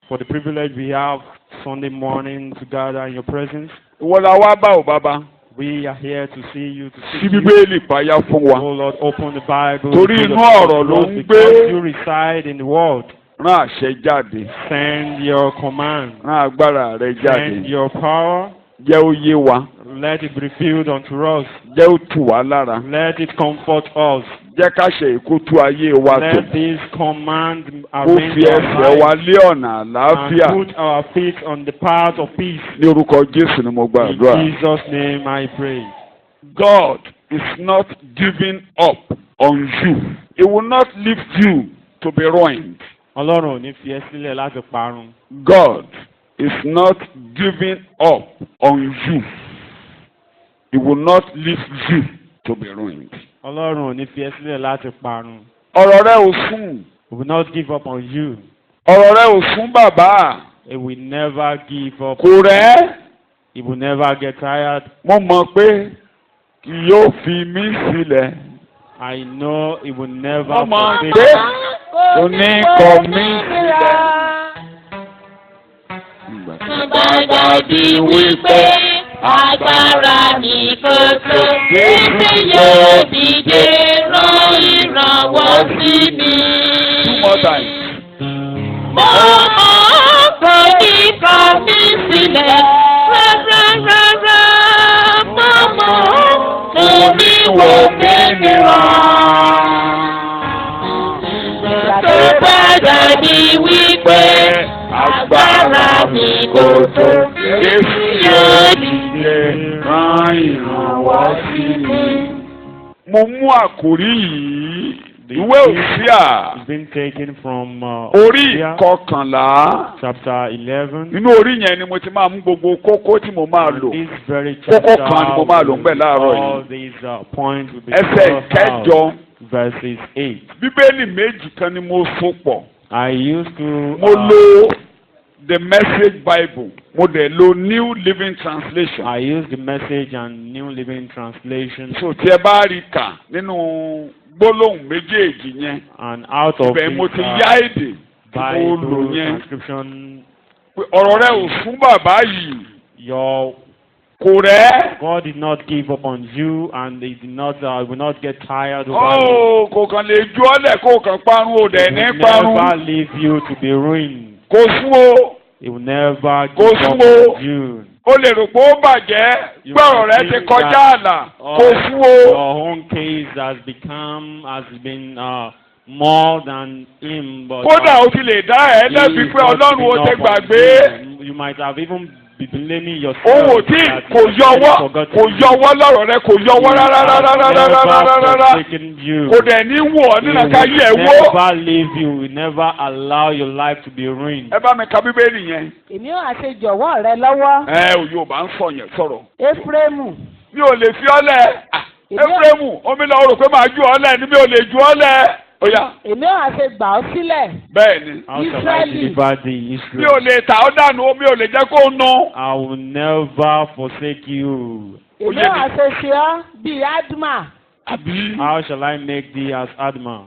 for the privilege we have Sunday morning to gather in your presence. Ìwọ la wá bá o bàbá. We are here to see you, to Sí see you. Bíbélì payá fún wa. Oh Lord, open the Bible. Torí to the inú ọ̀rọ̀ ló Lord, ń because gbé. you reside in the world. Rán àṣẹ jáde. Send your command. Rán agbára rẹ Send jáde. your power. Jẹ́ ó yé wa. Let it be revealed unto us. Jẹ́ ó tù wá lára. Let it comfort us. Jẹ́ ká ṣe ìkútú ayé wa tó. Let this command Ó arrange fi ẹsẹ̀ wa our lé ọ̀nà lives àlàáfíà. and put our feet on the path of peace. Ní orúkọ Jésù ni mo In gbàdúrà. Jesus' name I pray. God is not giving up on you. He will not leave you to be ruined. Ọlọ́run ò ní fi ẹ́ sílẹ̀ láti parun. God is not giving up on you. He will not leave you to be ruined. Ọlọ́run ò ní fi ẹ́ sílẹ̀ láti parun. Ọ̀rọ̀ rẹ ò sùn. He will not give up on you. Ọ̀rọ̀ rẹ ò sùn bàbá. He will never give up. Kò rẹ̀. He will never get tired. Mo mọ̀ pé kì yóò fi mí sílẹ̀. I know he will never Mo mọ̀ forsake pé me. kò ní kọ̀ mí sílẹ̀. Dàbí wípé agbára mi kò tó, èmi yóò dìde rán ìrànwọ́ sí mi. Two more times. Mo mọ̀ kò ní kọ̀ mí sílẹ̀ rárá. Mo mọ̀ torí wò mí nìran. Tó bá dàbí wípé agbára mi kò tó, èmi yóò dìde rán ìrànwọ́ sí mi. Mo mú àkòrí yìí. Ìwé Òsíà. It's been taken from Orí Hosea, ìkọkànlá. chapter 11. Inú orí yẹn ni mo ti máa mú gbogbo kókó tí mo máa lò. This very Kókó chapter, kan ni mo máa lò ń bẹ̀ láàárọ̀ all yìí. these points will be Ẹsẹ̀ brought kẹjọ. out. Verses 8. Bíbélì méjì kan ni mo so pọ̀. I used to Mo lo the Message Bible. Mo dẹ̀ lo New Living Translation. I use the Message and New Living Translation, So tí ẹ bá rí kà nínú gbólóhùn méjèèjì yẹn. and out of Ibẹ̀ mo this ti yá èdè tí mo lò Bible yẹn. transcription, Pé ọ̀rọ̀ rẹ ò fún bàbá yìí. your Kò rẹ̀. God did not give up on you, and He did not will not get tired over you. Ó kò kàn lè ju ọ́lẹ̀ kó kàn parun ò dẹ̀ He will ní parun. never leave you to be ruined. Kò sún o. He will never Kò give sún up o. on you. O lè rò pé ó bàjẹ́. You Gbọ́rọ̀ rẹ might ti think kọjá that, àlà. Kò sún o. Your own case has been more than him, but Kódà o ti lè dá ẹ lẹ́bi pé Ọlọ́run ó ti gbàgbé. You might have even been blaming yourself. Òun ò tí that kò you yọwọ́ forgotten kò you. yọwọ́ lọ́rọ̀ rẹ kò yọwọ́ rárá. Never forsaken you. Kò dẹ̀ ní wọ̀ ọ́ nínú ká yẹ̀ He will wó. never leave you. He will never allow your life to be ruined. Ẹ bá mi ka Bíbélì yẹn. Èmi ò àṣẹ jọ̀wọ́ rẹ lọ́wọ́. Ò Yorùbá ń sọ yẹn sọ̀rọ̀. Éfrémù. Mi ò lè fi ọ́ lẹ̀. Éfrémù omi lọ rò pé màá ju ọ́ lẹ̀ ni mi ò lè ju ọ́ lẹ̀. Ó yá. Èmi ò àṣẹ gbà ọ́ sílẹ̀. Bẹ́ẹ̀ni. How shall I Israeli. deliver thee, Mi Israel? ò lè tà ọ́ dànù mi ò lè jẹ́ kó nu. I will never forsake you. Èmi ò àṣẹ ṣe ọ́ bíi Adma. Àbí. How shall I make thee as Adma?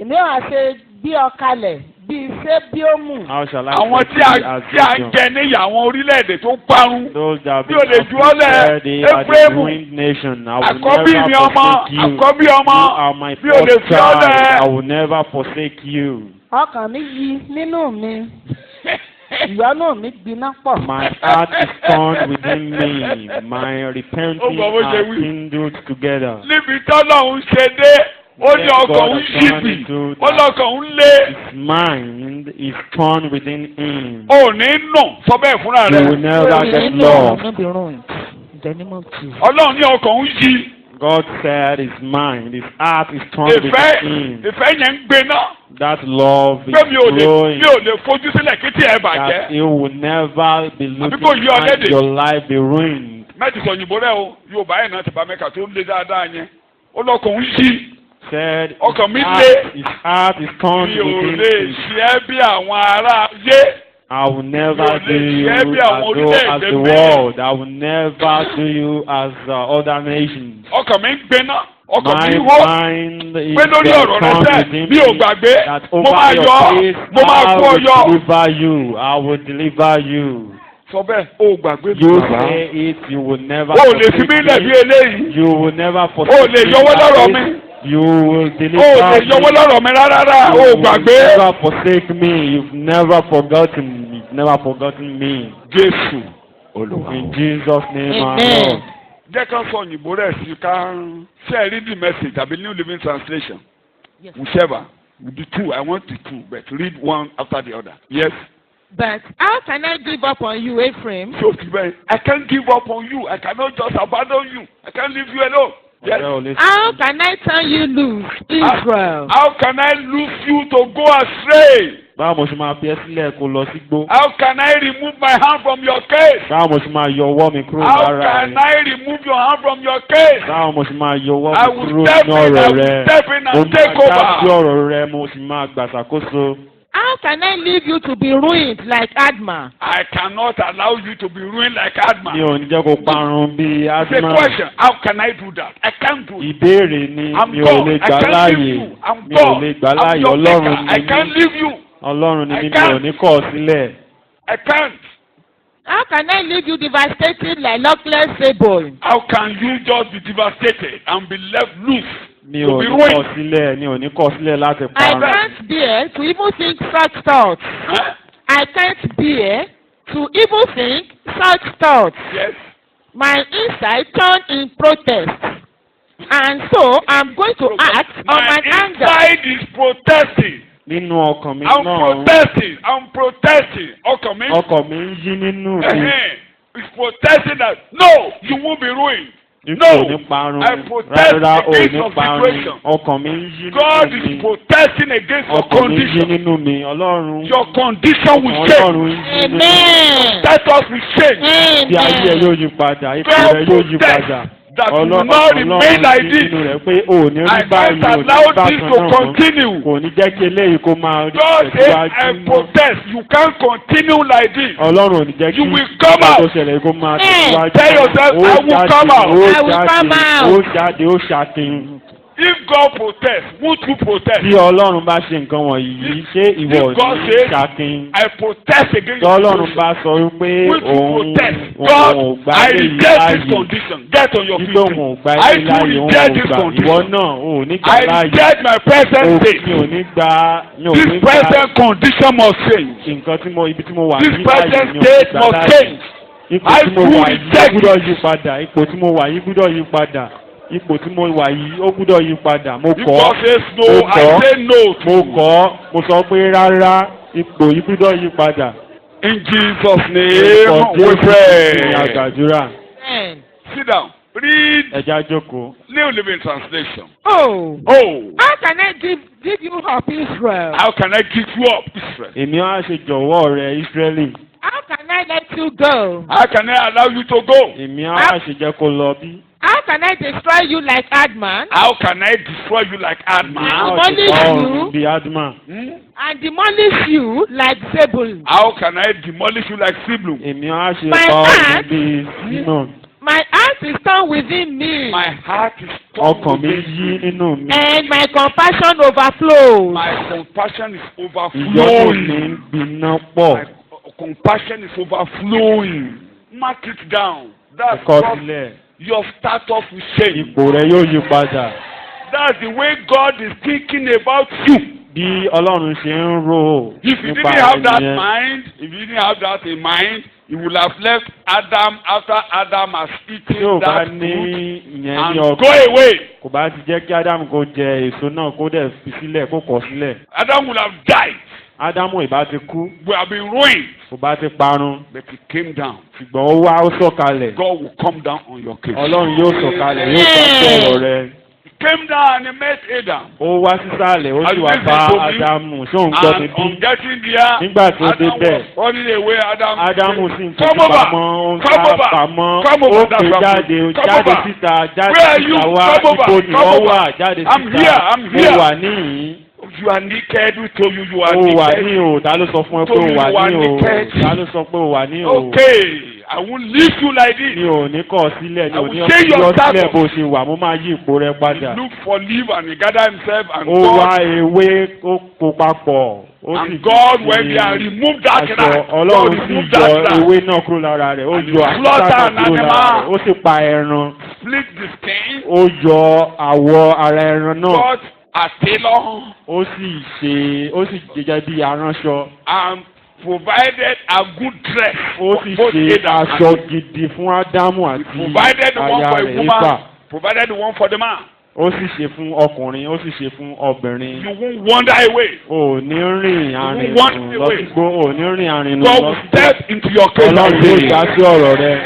Èmi ò àṣẹ gbé ọ kalẹ̀ bíi Sébíómù. How shall I Àwọn make tí thee a as tí a ń Jacob? jẹ níyà àwọn orílẹ̀-èdè tó ń parun. Those that Mi ò lè ju ọ́ lẹ̀. they are the Éfrémù. ruined nation. I will Àkọ́bí mi never ọmọ. forsake you. Àkọ́bí ọmọ. You are my Mi ò lè first fi ọ́ child. lẹ̀. I will never forsake you. Ọkàn mi yí nínú mi. Ìyọ́nú mi gbiná pọ̀. My heart is torn within me. My repenting Ó gbọ́ bó ṣe are wí. kindled together. Níbi tọ́lọ́hún ṣe dé, ó ní ọkàn ń ṣìbì, ó lọ́kàn ń lé. His mind is torn within him. Ò ní nù sọ bẹ́ẹ̀ fúnra He will rẹ̀. never get lost. Ọlọ́run ní ọkàn ń yí. God said his mind, his heart is torn within him. Ìfẹ́ yẹn ń gbéná. That love is Pé mi ò growing. lè fojú sílẹ̀ kí tí ẹ That bàjẹ́. you will never be kò looking yí ọ at lédè. your life be ruined. Mẹ́tì sọ òyìnbó rẹ̀ o, Yorùbá yẹn náà ti bá mẹ́ka tó ń lé dáadáa yẹn. Ó lọ́kàn ń yí. Said Ọkàn mi his heart is torn Mi ò within lè him. ṣe é bí àwọn ará ayé. I will never Yóò do lè you ṣe as é bí àwọn though orílẹ̀-èdè as the míì. world. I will never do you as other nations. Ọkàn mi ń gbéná. ọkàn mi My hó mind is pé lórí ọ̀rọ̀ rẹ strong sẹ́ within mi ò me gbàgbé that mo over máa your yọ case mo máa I kú ọ yọ. will deliver you. I will deliver you. sọ bẹ́ẹ̀ o gbàgbé mi You bàbá say it, you will never o lè fi forsake mí lẹ̀ bí me. eléyìí You will never o forsake lè me. yọwọ́ like lọ́rọ̀ this. mi You will o deliver lè yọwọ́ me. lọ́rọ̀ mi rárá You o will gbàgbé. never forsake me. You've never forgotten me. You've never forgotten me. Jésù Olúwa. In Jesus' name, our Amen. Lord. jẹ́ ká sọ òyìnbó rẹ̀ sí ká ṣe read the message àbí New Living Translation Yes. whichever the two I want the two but read one after the other. Yes. But how can I give up on you, Ephraim? So I can't give up on you. I cannot just abandon you. I can't leave you alone. Yes. Ọ̀rẹ́ ò lè How sùn. can I turn you loose, Israel? How can I lose you to go astray? Báwo mo ṣe máa fi ẹ́ sílẹ̀ kó lọ sígbó? How can I remove my hand from your case? Báwo mo ṣe máa yọ ọwọ́ mi kúrò How lára can rẹ̀? I remove your hand from your case? Báwo mo ṣe máa yọ ọwọ́ I mi will kúrò step ní in, I ọ̀rọ̀ will rẹ̀? step in Mo and take máa dá sí over. ọ̀rọ̀ rẹ̀, mo sì máa gbàṣàkóso. How can I leave you to be ruined like Adma? I cannot allow you to be ruined like Adma. Mi ò ní jẹ́ kó parun bíi It's a Adma. question. How can I do that? I can't do it. Ìbéèrè ni I'm mi ò God. lè I gbà can't láàyè. leave you. I'm Mi ò God. lè gbà I'm láàyè. your Ọlọ́run maker. I ni can't mí. leave you. Ọlọ́run ni I mí, mi can't. ò ní kọ̀ ọ́ sílẹ̀. I can't. How can I leave you devastated like luckless Sable? How can you just be devastated and be left loose Mi to ò be ní kọ̀ ruined? sílẹ̀, mi ò ní kọ̀ sílẹ̀ láti I parun. can't bear to even think such thoughts. Huh? I can't bear to even think such thoughts. Yes. My inside turned in protest. And so I'm going to act on My my anger. inside is protesting. Nínú ọkàn mi I'm náà, protesting. I'm protesting. Okay, me. ọkàn mi ń yí nínú mi. It's protesting that no, you won't be ruined. Nípa ò ní parun, I protest rárá ò against ní your parun. situation. Ọkàn mi ń yí God nínú is mi. protesting against your Ọkàn mi ń yí condition. nínú mi. Ọlọ́run, Your condition will Ọlọ́run change. ń yí nínú mi. Amen. Status will change. Tí ayé ẹ yóò yí padà, ipò rẹ yóò yí padà. That will not remain like this. nínú rẹ̀ pé ò ní I rí báyìí, can't ò ní allow rí this bákan to náà mọ́. continue. Kò ní jẹ́ kí eléyìí kó máa God says, I tẹ̀síwájú mọ́. protest. You can't continue like this. Ọlọ́run ò ní jẹ́ kí You will come nǹkan tó out. ṣẹlẹ̀ kó máa tẹ̀síwájú. Tell yourself, I will come out. I will come out. Ó jáde, ó ṣàkíyàn. If God protests, won't you protest? Tí Ọlọ́run bá ṣe nǹkan wọ̀nyí, ṣé ìwọ ò If God ní says, ṣàkíyàn? I protest against Tí Ọlọ́run your bá sọ wípé Won't you òun protest? ò God, gbà I léyìí reject this láàyè. condition. Get on your Wípé feet. òun ò gbà I léyìí do láàyè, òun reject ò this gbà. Ìwọ condition. náà ò ní gbà I láàyè. reject my present state. Mi ò ní gbà, mi ò This ní gbà present condition must change. nǹkan tí mo ibi tí mo wà This ní present báyìí mi ò ní state gbà must láàyè. change. Ipò I tí mo do wà yìí ó reject gbúdọ̀ yí padà. Ipò tí mo wà yìí gbúdọ̀ yí padà. Ipò tí mo wà yìí ó gbúdọ̀ yí padà. Mo If kọ̀ God ọ́. says no, Mo I kọ̀ ọ́. say no to Mo you. kọ̀ ọ́. Mo sọ pé rárá ipò yìí gbúdọ̀ yí padà. In Jesus' Orúkọ name, we Jésù ní pray. àgbàdúrà. Amen. Sit down. Read Ẹja jókòó. New Living Translation. Oh, Oh, how can I give you up, Israel? how can I give you up, Israel? Èmi á ṣe jọ̀wọ́ rẹ Ísírẹ́lì. How can I let you go? How can I allow you to go? Èmi á ṣe jẹ́ kó lọ bí. How can I destroy you like Adman How can I destroy you like Adman? Á Demolish ṣe pa you. ọ̀run bí Adma. and demolish you like Zebul? How can I demolish you like Siblum? Èmi á ṣe My pa ọ̀run heart. bí Sínà. My heart is torn within me, My heart is torn Ọkàn mi within yí me. nínú mi. and my compassion overflows. My compassion is Ìyọ́nú mi overflowing. ń gbiná pọ̀. My compassion is overflowing. Mark it down. That's Ẹ̀kọ́ what sílẹ̀. your status will change. Ipò rẹ yóò yí padà. That's the way God is thinking about you. Bí Ọlọ́run ṣe ń rò If you nípa didn't have that ẹnìyẹn. mind, if you didn't have that in mind, you would have left Adam after Adam has Tí eaten ò bá that ní fruit ìyẹn and ní go ọkàn, away. kò bá ti jẹ́ kí Ádámù kó jẹ èso náà kó dẹ̀ fi sílẹ̀ kó kọ̀ sílẹ̀. Adam would have died. Ádámù ìbá ti kú, We have been ruined. kò bá ti parun. But he came down. Ṣùgbọ́n ó wá ó sọ̀kalẹ̀. God will come down on your case. Ọlọ́run yóò sọ̀kalẹ̀ yóò sọ ọ̀rọ̀ rẹ. He came down and he met Adam. Ó wá sísàlẹ̀ ó sì wá bá Ádámù. Ṣé òun gbọ́ mi And bí? on getting there, Nígbà tó Adam débẹ̀, was running away. Ádámù sì ń Come fojú over. pamọ́, ó ń Come sá over. pamọ́, Come ó over, pè that's what jáde, I'm- Come jáde over. síta, jáde Where are you? síta wá, Come over. ibo ni Come wọ́n over. wà, jáde I'm síta, here, I'm mo here. wà níhìn-ín. You are naked. We told you are Ó wà naked. ní o, ta ló sọ fún ẹ pé Told o you wà you are ní o, naked. ta ló sọ pé o wà ní o. Okay. I won't leave you like Mi this. ò ní kọ̀ sílẹ̀, mi ò ní I will change your yọ sílẹ̀ status. bó ṣe wà, mo máa yí ipò rẹ He padà. looked for leaf and he gathered himself and Ó wá God. ewé ó kó papọ̀. Ó sì And God went there and removed that aṣọ. rat. God Ọlọ́run sì removed yọ that rat. ewé náà kúrò lára rẹ̀. Ó And yọ he slaughtered àṣìṣe an kúrò lára animal. rẹ̀. Ó sì pa ẹran. Split the skin. Ó yọ àwọ̀ ara ẹran náà. Got a tailor Ó sì jẹjẹ bí aránṣọ. and provided a good dress. Ó sì for both ṣe Adam and aṣọ Eve. gidi fún Ádámù àti Provided the one aya for a rẹ̀ woman. Éfà. Provided the one for the man. Ó sì ṣe fún ọkùnrin, ó sì ṣe fún obìnrin. You won't wander away. Ò ní rìn àrìn want nù to lọ wait. sígbó, ò ní rìn àrìn nù God lọ will sígbó. step into your case. Ọlọ́run yóò dá sí ọ̀rọ̀ rẹ.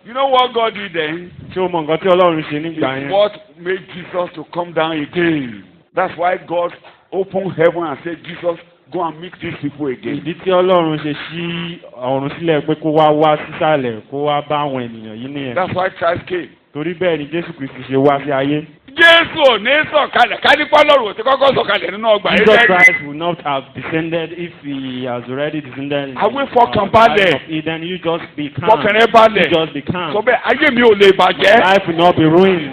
You know what God did then? Ṣé o mọ nǹkan tí Ọlọ́run ṣe nígbà It's yẹn? what made Jesus to come down again. That's why God opened heaven and said, Jesus, go and meet these people again. Ìdí tí Ọlọ́run ṣe ṣí ọ̀run sílẹ̀ pé kó wá sísàlẹ̀, kó wá bá àwọn ènìyàn yìí nìyẹn. That's why Christ came. Torí bẹ́ẹ̀ ni Jésù Kristi ṣe wá sí ayé. Jésù ò ní sọ̀kalẹ̀ kánípọ̀ lọ́rùn òtí kọ́kọ́ sọ̀kalẹ̀ nínú ọgbà Jesus Édẹ́nì. Christ will not have descended if he has already descended. in Àwọn the ìfọkànbalẹ̀. Garden of Eden, you just be calm. Fọkàn rẹ balẹ̀. You just be calm. Sọ bẹ́ẹ̀ ayé mi ò lè bàjẹ́. Life will not be ruined.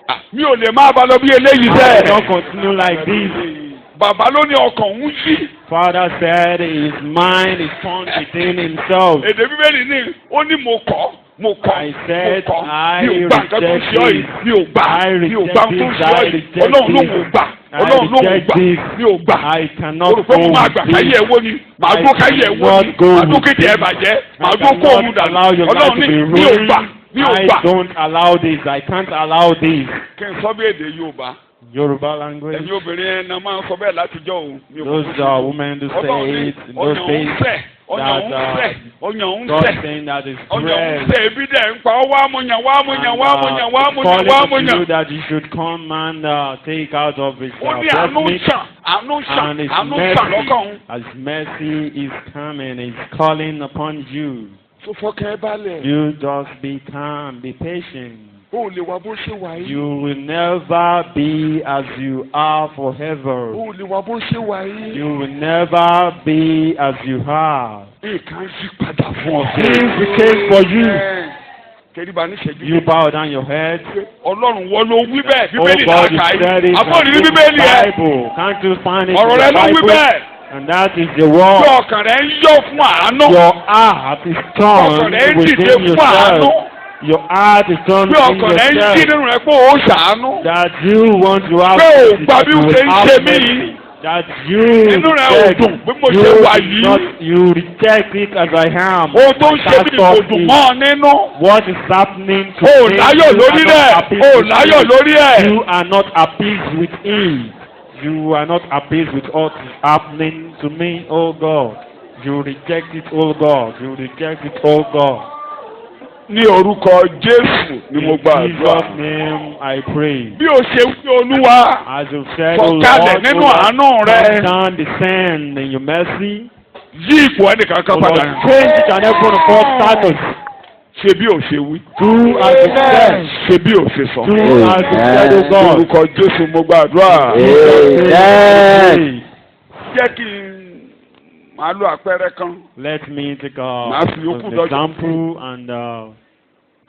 Ah, mi ò lè máa bá lọ bí eléyìí I will sẹ́. not continue like this. Bàbá ló ní ọkàn ń yí. Father said his mind is torn within himself. Èdè Bíbélì ní ó ní mo kọ̀. I said, mi ò I gbà nǹkan tó reject ṣe ọ́ yìí this. mi ò gbà I mi ò reject gbà tó this. ṣe ọ́ I yìí reject Ọlọ́run ló this. ń gbà I Ọlọ́run ló ń reject gbà this. mi ò gbà. I cannot Olùkọ́ go mo máa with gbà this. káyé ẹ̀ wó ni màá dúró káyé ẹ̀ wó ni cannot go màá dúró with kéde this. ẹ̀ bàjẹ́ màá I dúró kó òun cannot dànù allow your life Ọlọ́run to ní be mi ò gbà ruined. mi ò I gbà. don't allow this. I can't allow this. Kí n sọ bí èdè Yorùbá Yoruba language. ẹ̀yin obìnrin ẹ̀ náà máa ń sọ bẹ́ẹ̀ látijọ́ òun. Those women who say it in those days ọyàn ń God sẹ̀ saying that is ọyàn ń bread. sẹ̀ ebi dẹ̀ ń pa ọ́ wá múyàn wá múyàn wá múyàn wá múyàn calling wá to you múyàn. that you should come and take out of his Ó ní breast àánú meat. sàn àánú sàn And his àánú sàn mercy, lọ́kàn. as mercy is coming, is calling upon you. Tó fọkàn ẹ balẹ̀. You just be calm, be patient. O lè wá bó ṣe wà yìí. You will never be as you are forever. O lè wá bó ṣe wà yìí. You will never be as you are. Nǹkan yí padà fún ọ. Things will change for you. Kẹ́rìbà ní ìṣẹ́jú. You bow down your head. Ọlọ́run wọ́n ló wí bẹ́ẹ̀ Oh bíbélì God, náà you kà said yìí. it Àbọ̀ ní in the bíbélì ẹ̀. Bible. Can't you find it Ọ̀rọ̀ in rẹ the ló wí Bible? bẹ́ẹ̀. And that is the Bí word. ọkàn rẹ̀ ń yọ̀ fún àánú. Your heart is Ọkàn turned rẹ̀ ń within dìde fún àánú. yourself. Your heart is turned Bí within ọkàn rẹ̀ ń jí yourself. nínú rẹ̀ pé ó ṣàánú. That you want to have Pé ò mercy, gbà that bí you o will ṣe ń have ṣe mí mercy. yìí. That you Inú rẹ̀ ò reject, dùn bí mo you ṣe wà did yìí. not, you reject it as I am. Ohun tó ń ṣe mí ni kò dùn mọ́ ọ nínú. What is happening to O me? láyọ̀ You lórí are rẹ̀. not appeased O with láyọ̀ it. lórí ẹ̀. You are not appeased with it. You are not appeased with what is happening to me, oh God. You reject it, oh God. You reject it, oh God. Ní orúkọ Jésù ni mo In gbàdúrà. Jesus' name I pray. Bí o ṣe wí Olúwa, As you said, O sọ̀kalẹ̀ Lord, nínú O àánú Lord, rẹ. come down, descend in your mercy. Yí ipò ẹnìkan O kan Lord, padà. change each and every one of our status. Ṣé bí o ṣe wí? Do as you said. Ṣé bí o ṣe sọ? Do as you said, O Ní God. orúkọ Jésù mo gbàdúrà. Amen. Jẹ́ kí n máa lo àpẹẹrẹ kan. Let me take Màá fi yòókù an lọ́jọ́. example and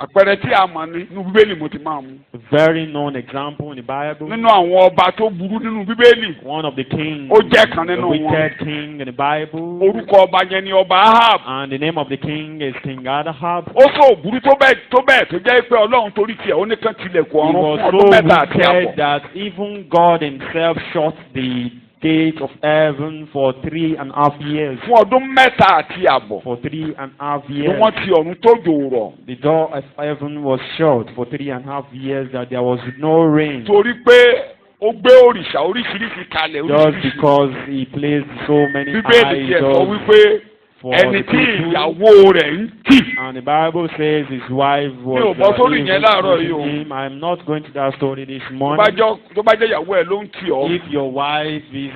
Àpẹẹrẹ tí a mọ̀ ní inú Bíbélì mo ti máa mú. a very known example in the Bible. Nínú àwọn ọba tó burú nínú Bíbélì. One of the kings, Ó jẹ́ kan the nínú wọn. wicked king in the Bible. Orúkọ ọba yẹn ni ọba Ahab. And the name of the king is King Ahab. Ó sọ òbúrú tó bẹ́ẹ̀ tó jẹ́ pé Ọlọ́run torí tiẹ̀ ó ní kán tilẹ̀kùn He ọ̀run was fún so ọdún mẹ́ta àti àbọ̀. wicked that even God himself shut the gate of heaven for 3.5 years. Fún ọdún mẹ́ta àti àbọ̀. For 3.5 Ni years. wọ́n ti ọ̀run tó jòrọ̀. The door of heaven was shut for 3.5 years that there was no rain. Torí pé ó gbé òrìṣà oríṣiríṣi kalẹ̀ Just oríṣiríṣi. because he placed so many Bíbélì tiẹ̀ sọ idols wípé for ẹni the tí people. ìyàwó rẹ̀ ń tì. And the Bible says his wife Mi ò was bọ́ sórí even yẹn láàárọ̀ yìí o. accusing him. I'm not going to that story this Tó morning. bá jẹ́ ìyàwó ẹ̀ ló ń tì ọ́. If your wife is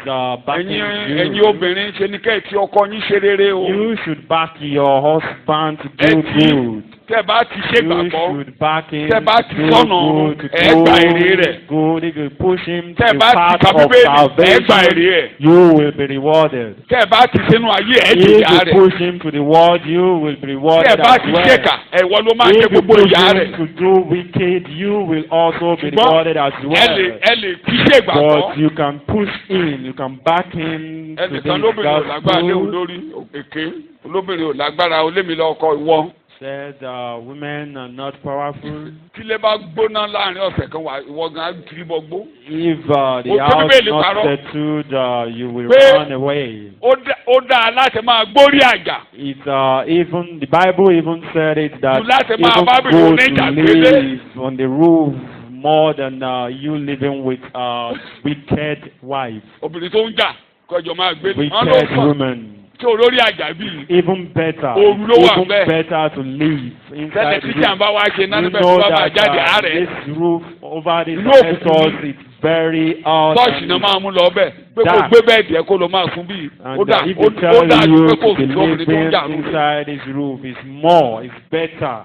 backing Ẹ̀yin you, obìnrin ṣe ni kẹ́ ẹ̀ tí ọkọ yín ṣe rere o. you should back your husband to do Ẹ tí good. tẹ́ bá ti ṣe You gbàgbọ́ should back him tẹ́ bá ti to sọ́nà go to ẹ gba èrè rẹ̀. good. If you push him to Tẹ́ the bá ti path ka of Bíbélì ẹ gba èrè salvation, ẹ̀. you will be rewarded. Tẹ́ bá ti sínú ayé ẹ If jìyà you rẹ̀. push him to the world, you will be rewarded Tẹ́ bá as ti well. ṣèkà ẹ̀wọ́ ló máa jẹ If you gbogbo push ìyà him rẹ̀. to do wicked, you will also be Ṣùgbọ́n rewarded as well. ẹ lè ti ṣe gbàgbọ́. But you can push him, you can back him to Ẹnìkan this lóbìnrin ò lágbára lé òun gospel. lórí èké olóbìnrin ò lágbára olémi lọ́kọ ìwọ. Said women are not powerful. Tílé bá gbóná láàrin ọ̀sẹ̀ kan wà ìwọ gan kiri bọ́ gbó. If the Ó house Bíbélì not parọ́. settled, you will Pé- run away. Ó dáa láti máa gbórí àjà. It's even the Bible even said it that You láti máa even bá bìrì go oníjà to gbélé. live on the roof more than you living with wicked wife, Obìnrin tó ń jà kọjọ máa gbé. Wọ́n ló wicked fà woman. tí olórí àjà bíi. Even better, Òru ló wà even bẹ́ẹ̀. better to live Tẹ́lẹ̀ inside the tí tí à ń roof. bá wá ṣe náà You níbẹ̀ know tó bá máa that jáde àárẹ̀. this roof over this Inú òkùnkùn house it's very hot. Ṣọ́ọ̀ṣì náà máa mú lọ bẹ́ẹ̀ pé kó Dark. gbé bẹ́ẹ̀dì ẹ̀ kó lọ máa fún bíi. And Ó dà if ó you tell dà ju you pé kò to be sí obìnrin tó ń living jà lórí. inside this roof is more, it's better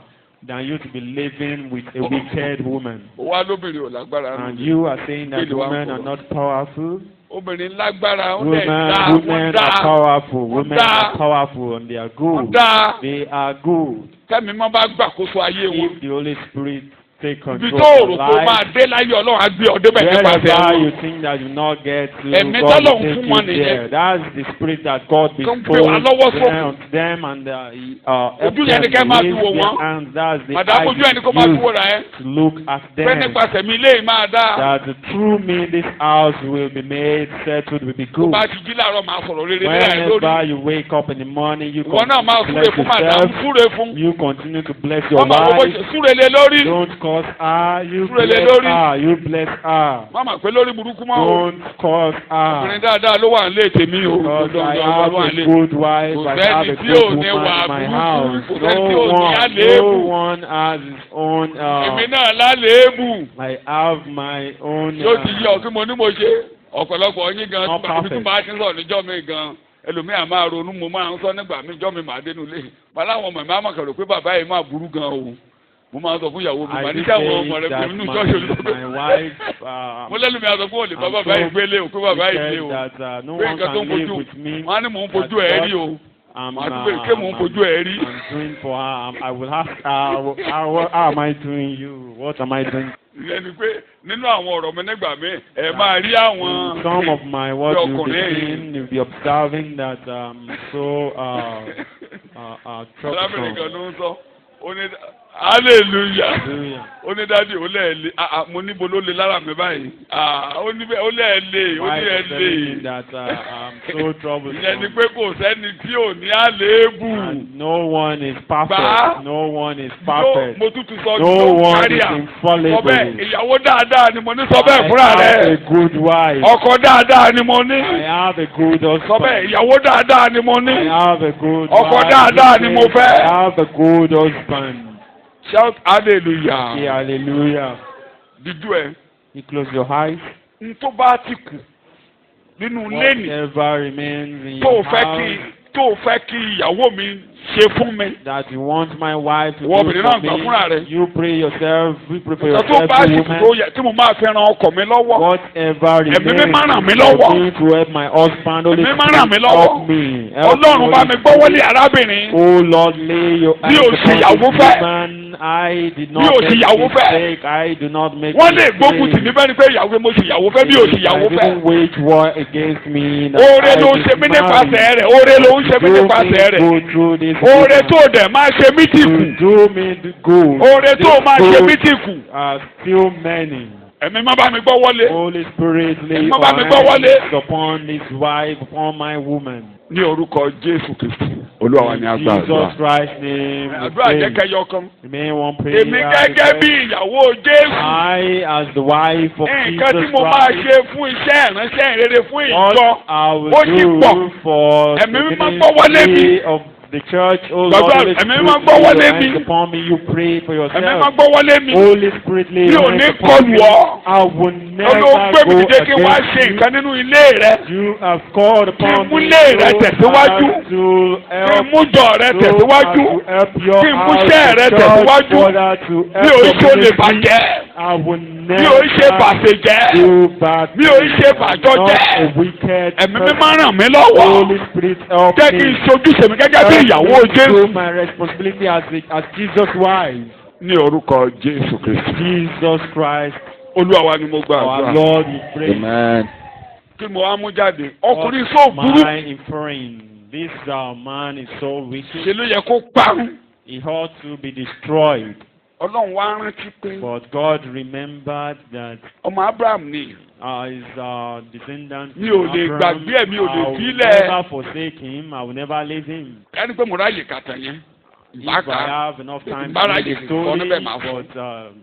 than you to be living with a wicked woman. Ó wá lóbìnrin ò lágbára And nù. you are saying that Really women are wonderful. not powerful. Obìnrin lágbára ó lẹ̀ Women, dá wọ́n women dá are powerful. Women dá. are powerful and they are wọ́n good. dá. They are good. Kẹ́mi má bá gbàkóso ayé wọn. If the Holy Spirit take Ibi control tó of rò your kó máa life, dé láyé Ọlọ́run á gbé ọdẹ bẹ́ẹ̀ nípasẹ̀ wherever you wọn. think that you not get to, Ẹ̀mí God tọ́lọ́run will fún take wọn you nìyẹn. there. That's the spirit that God Tó ń gbé wa lọ́wọ́ bestowed sókè. on them and help Ojú them yẹn ni kẹ́ máa fi raise wò their wọ́n. hands. That's the Màdàmú ojú ẹni kó máa fi wò rà ẹ́. to look at Pé them. nípasẹ̀ mi ilé yìí máa dá. That through me this house will be made settled, will be Tó good. bá ti jí láàárọ̀ máa sọ̀rọ̀ rere nílẹ̀ ẹ̀ lórí. Whenever you wake up in the morning, you Ìwọ náà continue máa to súre bless fún màdàmú yourself. súre fún. You continue to bless your Mama gbogbo wife. súre lé lórí. Don't cause her. You Súre lé bless lórí. her. You bless her. Mama pé lórí burúkú mọ́ o. Don't cause Obìnrin her. dáadáa ló wà nílé tèmi o. Because I Ló have wà a nílé. good wife. Kò I sẹ́ni have a tí good ò woman ní in wà my burúkú. house. Kò sẹ́ni tí ò ní No àléébù. one has his own. Èmi náà láléébù. I have my own. Yóò ti yí ọ kí mo ní mo ṣe. Ọ̀pọ̀lọpọ̀ yín gan Not tí bàbá perfect. bá ti ń sọ̀rọ̀ níjọ́ mi gan. Ẹlòmíà máa ronú mo máa ń sọ nígbà mi jọ́ mi màá dénú ilé. Bàbá àwọn ọmọ mi á mọ̀ kẹ̀rọ pé bàbá yìí máa burú gan o. Mo máa ń sọ fún ìyàwó mi, I màá ní did kí àwọn say ọmọ rẹ̀ that pè nínú ṣọ́ọ̀ṣì olùkọ́. my wife. Mo lẹ́nu mi àtọ̀ pé òlè bá bàbá yìí gbélé o pé bàbá yìí gbé o. Said that no Pé one nǹkan tó can ń live fojú with me. wọ́n á ní mò ń fojú ẹ̀ rí o. Màá tún bèrè pé mò ń fojú ẹ̀ rí. I'm doing for her. I will ask her, how am I doing you? What am I doing? Ìyẹn ni pé nínú àwọn ọ̀rọ̀ mi nígbà mi ẹ máa rí àwọn. Some of my words you'll be ọkùnrin seeing, you'll be observing that so arábìnrin kan troublesome. ló ń sọ ó ní hallelujah Hallelujah. ó ní dádì ó lẹ́ẹ̀lé mo níbo ló lè lára mi báyìí ó ní bẹ́ẹ̀ ó lẹ́ẹ̀lé ó Why ní is telling me ẹ̀lé that I'm so troublesome? ìyẹn ni pé kò sẹ́ni tí ò ní àléébù. And no one is perfect. Gbà. No one is Yóò perfect. mo tútù sọ No yóò one kárí is à sọ infallible. bẹ́ẹ̀ ìyàwó dáadáa ni mo ní sọ bẹ́ẹ̀ I fúnra have rẹ̀ a good wife. ọkọ dáadáa ni mo ní I have a good sọ husband. bẹ́ẹ̀ ìyàwó dáadáa ni mo ní I have a good ọkọ wife. dáadáa ni mo fẹ́. I have a good husband. shout hallelujah Say hallelujah. dídú ẹ You close your eyes. n tó bá ti kù nínú lẹ́nì Whatever remains in tó your fẹ́ kí house ìyàwó mi ṣe fún mi. that you want my wife to Wọ́n do obìnrin náà for gbà fúnra rẹ̀. me, you pray yourself. You pray for Ìgbà tó yourself, bá you sì kù tó woman. yẹ tí mo máa fi ran ọkọ mi lọ́wọ́. Whatever Ẹ̀mí remains, mímọ́ ràn mí I'm lọ́wọ́. going to help my husband. Holy Ẹ̀mí mímọ́ ràn mí Spirit, lọ́wọ́. help me. Help Ọlọ́run me, bá Holy mi gbọ́wọ́lé Spirit. arábìnrin. Oh Lord, lay your Bí hands o sì upon yàwó this fẹ́. woman. I did Bí not o sì make yàwó fẹ́. mistake. I do not make Wọ́n lè gbógun tì mí mistake. bẹ́ẹ̀ ni pé ìyàwó mo sì yàwó fẹ́ bí o sì yàwó I fẹ́. didn't wage war against me. that Oore I ló ń ṣe mí mismarried. nípasẹ̀ rẹ̀. Oore ló ń ṣe mí Do nípasẹ̀ me rẹ̀. go through this Oore woman. tó dẹ̀ máa ṣe mí tì kù. To do me the good. Oore tó This máa ṣe good mí tì kù. are still many. Ẹ̀mí má bá mi gbọ́wọ́lé. Holy Spirit, lay Ẹ má your bá mi gbọ́ wọlé. hands upon this wife, upon my woman. Ní orúkọ Jésù Kristi. Olúwa wa In ni a gbà Jesus àdúrà. Christ's name, we Àdúrà pray. jẹ́ kẹyọ kan. Remain one prayer. Èmi gẹ́gẹ́ bí ìyàwó Jésù. I, as the wife of Nǹkan tí Jesus mo máa Christ, ṣe fún iṣẹ́ ìránṣẹ́ ìrere fún ìjọ. what I will Ó sì do pọ̀. for Ẹ̀mí the mímọ́ gbọ́ wọlé mi. ministry of The church, oh Gbàdúrà, Lord, Holy ẹ̀mí Spirit, máa gbọ́ lay wọlé your mi. hands upon me. You pray for Ẹ̀mí máa yourself. gbọ́ wọlé mi. Holy Spirit, lay Mi your ò hands ní upon kọlù me. ọ́. I will never Olóhùn gbé mi go dìde kí wọ́n á ṣe against nǹkan you. nínú ilé rẹ. You have called upon Kí mú me ilé rẹ so tẹ̀síwájú. as to Kí help, mú jọ rẹ so tẹ̀síwájú. as to help your Kí mú house, iṣẹ́ rẹ the church, tẹ̀síwájú. further to Mi ò help ń ṣe olè your ministry. bàjẹ́. I will Mi ò ń ṣe never bàṣẹjẹ́. do bad Mi ò ń ṣe things. bàjọ́ I'm not jẹ́. a wicked Ẹ̀mí mi person. máa ràn mí lọ́wọ́. Holy Spirit, help Jẹ́ kí n me. ṣojúṣe mi gẹ́gẹ́ bí Help ìyàwó me Jésù. do my responsibility as Jesus' wife. Ní orúkọ Jésù Kristi. Jesus Christ, Olúwa wa ni mo gba our àdúrà. Lord, we pray. Amen. Kí mo wá mú jáde. Ọkùnrin sọ What burú. am I inferring? This man is so Ṣé wicked. ló yẹ kó parun? He ought to be destroyed. Ọlọ́run wá rántí pé But God remembered that ọmọ Abraham ni. his descendants, Mi ò lè Abraham, gbàgbé ẹ̀, mi ò lè I will fílẹ̀. never forsake him. I will never leave him. Ẹni pé mo ráyè kàtà yẹn. If I have enough time to Ìbára read yìí the kọ́ story, níbẹ̀ máa fún. but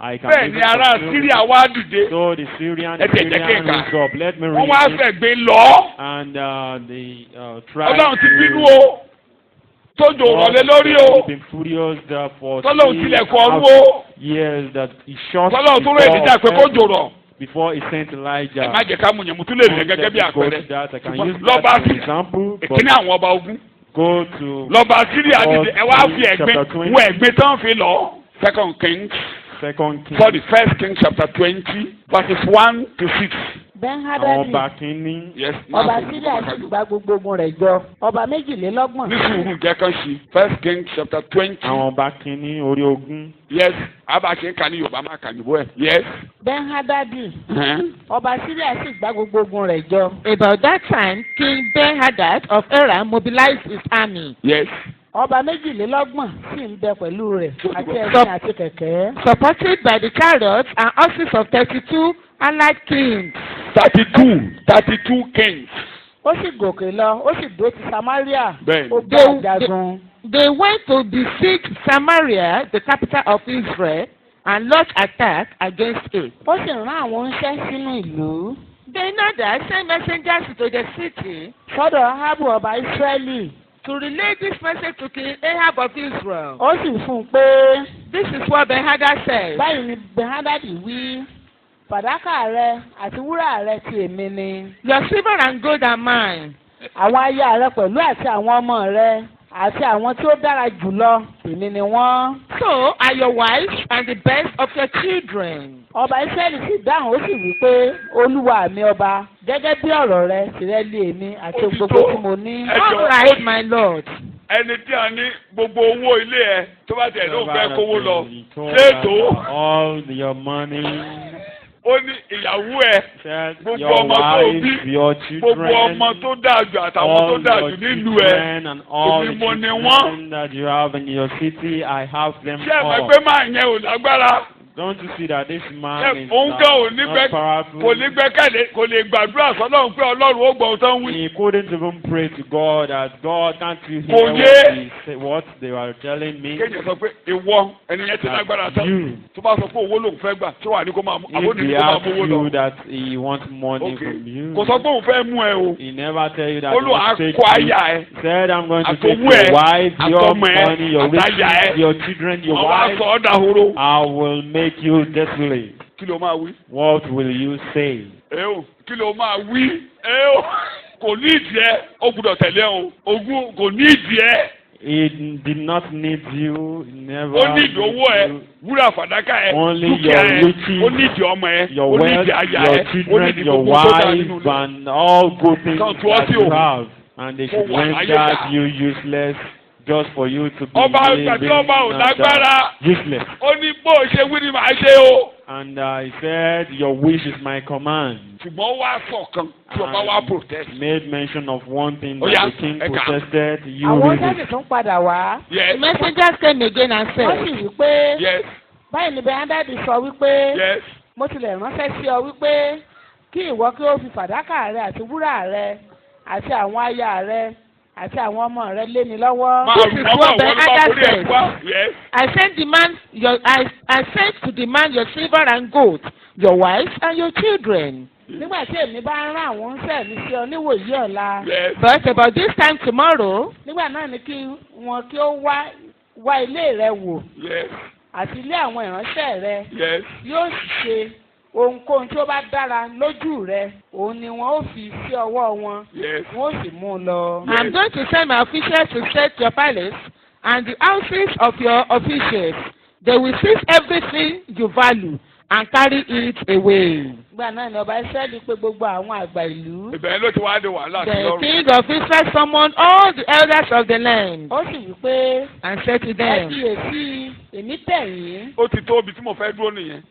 I can Bẹ́ẹ̀ give ni it ará to you. Síríà wá dìde. So the Syrian Ẹ tẹ̀ jẹ́ kí n kà. rose up. Let me Wọ́n wá read it. fẹ́ gbé lọ. And they tried Ọlọ́run ti bínú to. o. Tójò wọlé lórí o. Been furious for Tọ́lọ́run tilẹ̀kùn ọ̀run half o. years that he shot Tọ́lọ́run tó rẹ̀ dídá pé kó jòrọ̀. before he sent Ẹ Elijah. má jẹ́ ká mú yẹn mú tún lè rìn gẹ́gẹ́ bí àpẹẹrẹ. That I can Ṣùgbọ́n use lọ́ba that as an Síríà. example. But Ìkíní àwọn ọba ogun. go to Lọ́ba Síríà dìde. Ẹ wá fi ẹ̀gbin Chapter 20. wọ ẹ̀gbin tán fi lọ. Second Kings. 2 Kings. Sorry, First Kings chapter 20 verses 1 to 6. Àwọn Ben-Hadadi ọba kínní. Yes. ọba síríà sì gba gbogbo ogun rẹ̀ jọ ọba méjìlélọ́gbọ̀n. Ní sùúrù jẹ́ kán sí. First Kings chapter 20. Àwọn ọba kínní orí ogún. Yes. Abáṣe ń kà ní Yorùbá máa kà níbó ẹ̀. Yes. Ben-Hadadi Uh-huh. ọba síríà sì gba gbogbo ogun rẹ̀ jọ. About that time, King Ben-Hadad of Aram mobilized his army. Yes. ọba méjìlélọ́gbọ̀n sì ń bẹ pẹ̀lú rẹ̀ àti ẹṣin àti kẹ̀kẹ́. Supported by the chariots and horses of 32 allied kings. 32 kings. ó sì gòkè lọ ó sì dó ti Samaria. Bẹ́ẹ̀ni. ó gbé àjàgùn. They went to besiege Samaria, the capital of Israel, and launched attack against it. ó sì rán àwọn oníṣẹ́ sínú ìlú. Ben-Hadad sent messengers to the city sọ́dọ̀ Ahabu ọba Ísírẹ́lì. to relay this message to King Ahab of Israel. ó sì fún un pé This is what Ben-Hadad said. báyìí ni Ben-Hadadi wí fàdákà rẹ àti wúrà rẹ ti èmi ni. Your silver and gold are mine. àwọn aya rẹ pẹ̀lú àti àwọn ọmọ rẹ àti àwọn tí ó dára jùlọ tèmi ni wọ́n. So are your wives and the best of your children. ọba Ísírẹ́lì sì dáhùn ó sì wí pé olúwa mi ọba gẹ́gẹ́ bí ọ̀rọ̀ rẹ tìrẹ lé èmi àti Ó ti gbogbo tó. tí mo ní. Ẹ jọ̀ọ́. All right, my lord. Ẹni tí a ní gbogbo owó ilé ẹ tó bá tẹ̀ ló fẹ́ kówó lọ. He told Ṣètò. her all your money. Ó ní ìyàwó ẹ. Said Gbogbo your ọmọ tó wife, bí, your Gbogbo children, ọmọ tó dáa jù àtàwọn tó all dáa your jù nílùú ẹ. children and all the Èmi mo ni wọ́n. children that you have in your city, I have them Ṣé ẹ mọ̀ all. pé máa yẹn ò lágbára? Don't you see that this man Ṣé is òun gan ò ní not powerful? kò ní gbẹ́kẹ̀lé kò lè gbàdúrà sọ́lọ́run pé Ọlọ́run ó gbọ́ ohun tó ń wí. He couldn't even pray to God that God can't you Kò hear yé. what they were telling me? Kéèyàn sọ pé ìwọ ẹni yẹn ti lágbára tán. You, Tó bá sọ pé owó lòun fẹ́ gbà tí wàá ní kó máa mú àbó if ní he kó máa asks mówó lọ. you that he wants money Okay. from you, Kò sọ pé òun fẹ́ mú ẹ o. he never tell you that he Olúwa á wants to take kó you. àyà ẹ. He said, I'm going to take Àtọwọ́ ẹ, your wife, your àtọmọ ẹ, money, your àtàyà riches, ẹ. your children, your Àwọn wife. aṣọ ọ̀dà horo. I will make you desolate. Kí ló máa wí? What will you say? Ẹ o kí ló máa wí? Ẹ o kò ní ìdí ẹ ó gbúdọ̀ tẹ̀lé o. Ogún kò ní ìdí ẹ. He did not need you, he never Ó ní ìdí owó ẹ. you. Wúrà fàdákà ẹ. Only Dúkìá your ẹ. riches, Ó ní ìdí ọmọ ẹ. Your Ó ní wealth, ìdí aya your ẹ. Ó ní children, ìdí your gbogbo tó dà nínú wife, ilé. and all good things Kan tú ọ that sí you òun. have. And they should Kó wà render láyé ká. you useless just for you to be Ọba living àgbàdo ọba ò not, lágbára. useless. Ó ní bó o ṣe wí ni màá ṣe o. And he said, your wish is my command. Ṣùgbọ́n ó wá sọ̀kan tí ọba wá protest. Made mention of one thing Oh, that yeah. the king Ẹ̀ka. protested. You àwọn read oníṣẹ́ it. tún padà wá. Yes. The messengers came again and wọ́n sì said, wí pé Yes. báyìí ni Ben-Hadadi sọ wípé Yes. mo tilẹ̀ ránṣẹ́ sí ọ wípé kí ìwọ kí o fi fàdákà rẹ àti wúrà rẹ àti àwọn aya rẹ àti àwọn ọmọ rẹ lé mi lọ́wọ́. Máa This rù is mọ́ what bá wọlé bá Ben-Hadad borí ẹ̀ said. wá. Yes. I sent to demand your silver and gold, your wives and your children. nígbà tí èmi bá ń rán àwọn oúnṣẹ́ mi sí ọ níwòyí ọ̀la. Yes. But about this time tomorrow, nígbà náà ni kí wọn kí ó wá ilé rẹ wò Yes. àti ilé àwọn ìránṣẹ́ rẹ Yes. yóò sì ṣe ohunkóhun tí ó bá dára lójú rẹ òun ni wọn ó fi sí ọwọ́ wọn Yes. wọn ó sì mú un lọ. Yes. I'm going to send my officials to search your palace and the houses of your officials. They will seize everything you value and carry it away. nígbà náà ni ọba Ísírẹ́lì pè gbogbo àwọn àgbà ìlú. Ibẹ̀ ló ti wá dé wàhálà sí The lọ́rùn. king of Israel summoned all the elders of the land ó sì wí pé and said to ẹ them, kíyèsí èmi tẹ̀ yín. Ó ti tó ibi tí mo fẹ́ dúró nìyẹn.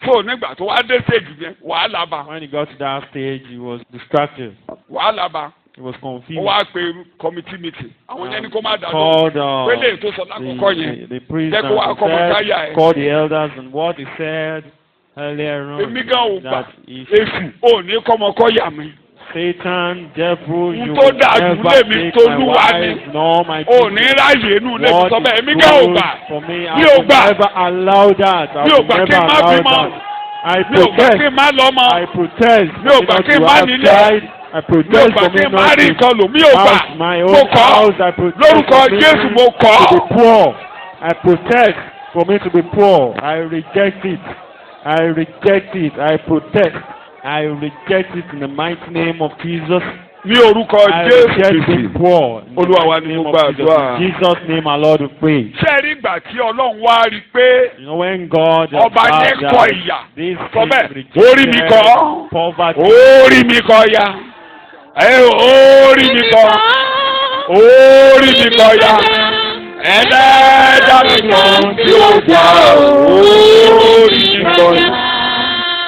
So nígbà tó wá dé stage yẹn, wàhálà bá. When he got to that stage, he was distracted. Wàhálà bá. He was Ó confused. wá pe committee meeting. Àwọn yẹn ní kó má dàdó. Called Pélé tó sọ lákòókò yẹn. the priest Jẹ́ kó wá and kọ́mọ he táyà ẹ̀. said, called the elders, and what he said earlier Èmi on gan ò gbà. that if Èṣù ò ní kọ́mọ kọ́ yà mí. Satan, devil, you Tó will dáa jù never lèmi take my t'Olúwa ni. wife nor my Ò ní children. ráyè inú ilé mi What sọ bẹ́ẹ̀. is Èmi gan ò good gbà. for me, I Mi ò will gbà. never allow that. I Mi ò will gbà kí never n má allow bímọ. that. I Mi ò gbà protest. kí n má lọ́mọ. I protest. Mi ò gbà not kí n to má have nílé. child. I Mi ò protest gbà for kí me n má not rí to nǹkan lò. Mi ò gbà. house my Mo own kọ̀. house. I protest Lórúkọ for me Jésù mo kọ̀. to be poor. I protest for me to be poor. I reject it. I reject it. I protest. I reject it in the mighty name of Jesus. Ní orúkọ I Jésù reject Kristi. being poor. In the Olúwa wa mighty ni name mo of Jesus. gbàdúrà. In Jesus' name, our Lord, we pray. Ṣé ẹ rí ìgbà tí Ọlọ́run wá rí i pé You know, when God Ọba allowed yẹn kọ that, ìyà. this Sọ bẹ́ẹ̀, king orí mi rejected kọ́. poverty. Orí mi kọ́ ya. Orí mi kọ́. Orí mi kọ́ ya. Ẹlẹ́dàá mi kan tí ó gbà. Orí mi kọ́ ya.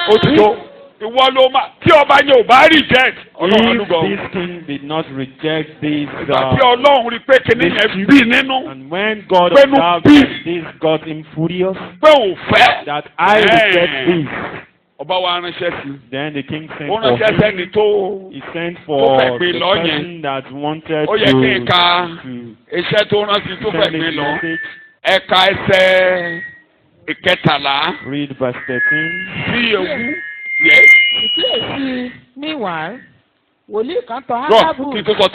Ó ti tó. Ìwọ ló máa tí ọba yẹn ò bá reject. Ọlọ́run If àdúgbò. this king did not reject this, Ìgbà tí Ọlọ́run rí i pé kinní yẹn bí nínú. and when God Pẹ̀lú observed bí- that this got him furious, Pé òun fẹ́. that I reject this, Ọba wa ránṣẹ́ sí. then the king sent Ó for ránṣẹ́ him. sẹ́ni tó. He sent for fẹ́ the gbé lọ yẹn. person that wanted Ó yẹ kí n ka to iṣẹ́ tó rán sí tó fẹ́ send gbé his lọ. message. Ẹ̀ka ẹsẹ̀ ìkẹtàlá Read verse 13. sí ewu. Yes. ìkíyèsí meanwhile, wòlíì kan tọ̀ Rọ Áhábù kí n tó sọ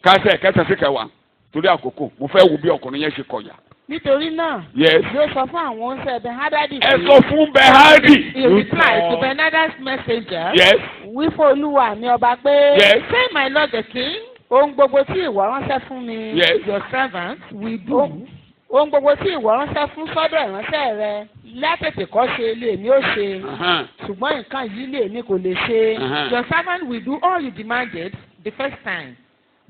kásẹ̀ kẹsẹ̀ sí kẹwàá torí àkókò mo fẹ́ wo bí ọkùnrin yẹn ṣe kọ̀yà. nítorí náà Yes. yóò sọ fún àwọn oúnṣẹ́ ẹ̀bẹ̀ Hádádì Ẹ sọ fún Bẹ́hádì. he replied to Ben-Hadad's messenger, Yes. wí fún Olúwa mi ọba pé Yes. say, my lord the king, ohun gbogbo tí ìwọ ránṣẹ́ fún mi Yes. your servant will do. ohun gbogbo tí ìwọ ránṣẹ́ fún sọ́dọ̀ ìránṣẹ́ rẹ látètè kọ́ ṣe lèmi ó ṣe ṣùgbọ́n nǹkan yìí lèmi kò lè ṣe. Your servant will do all you demanded the first time,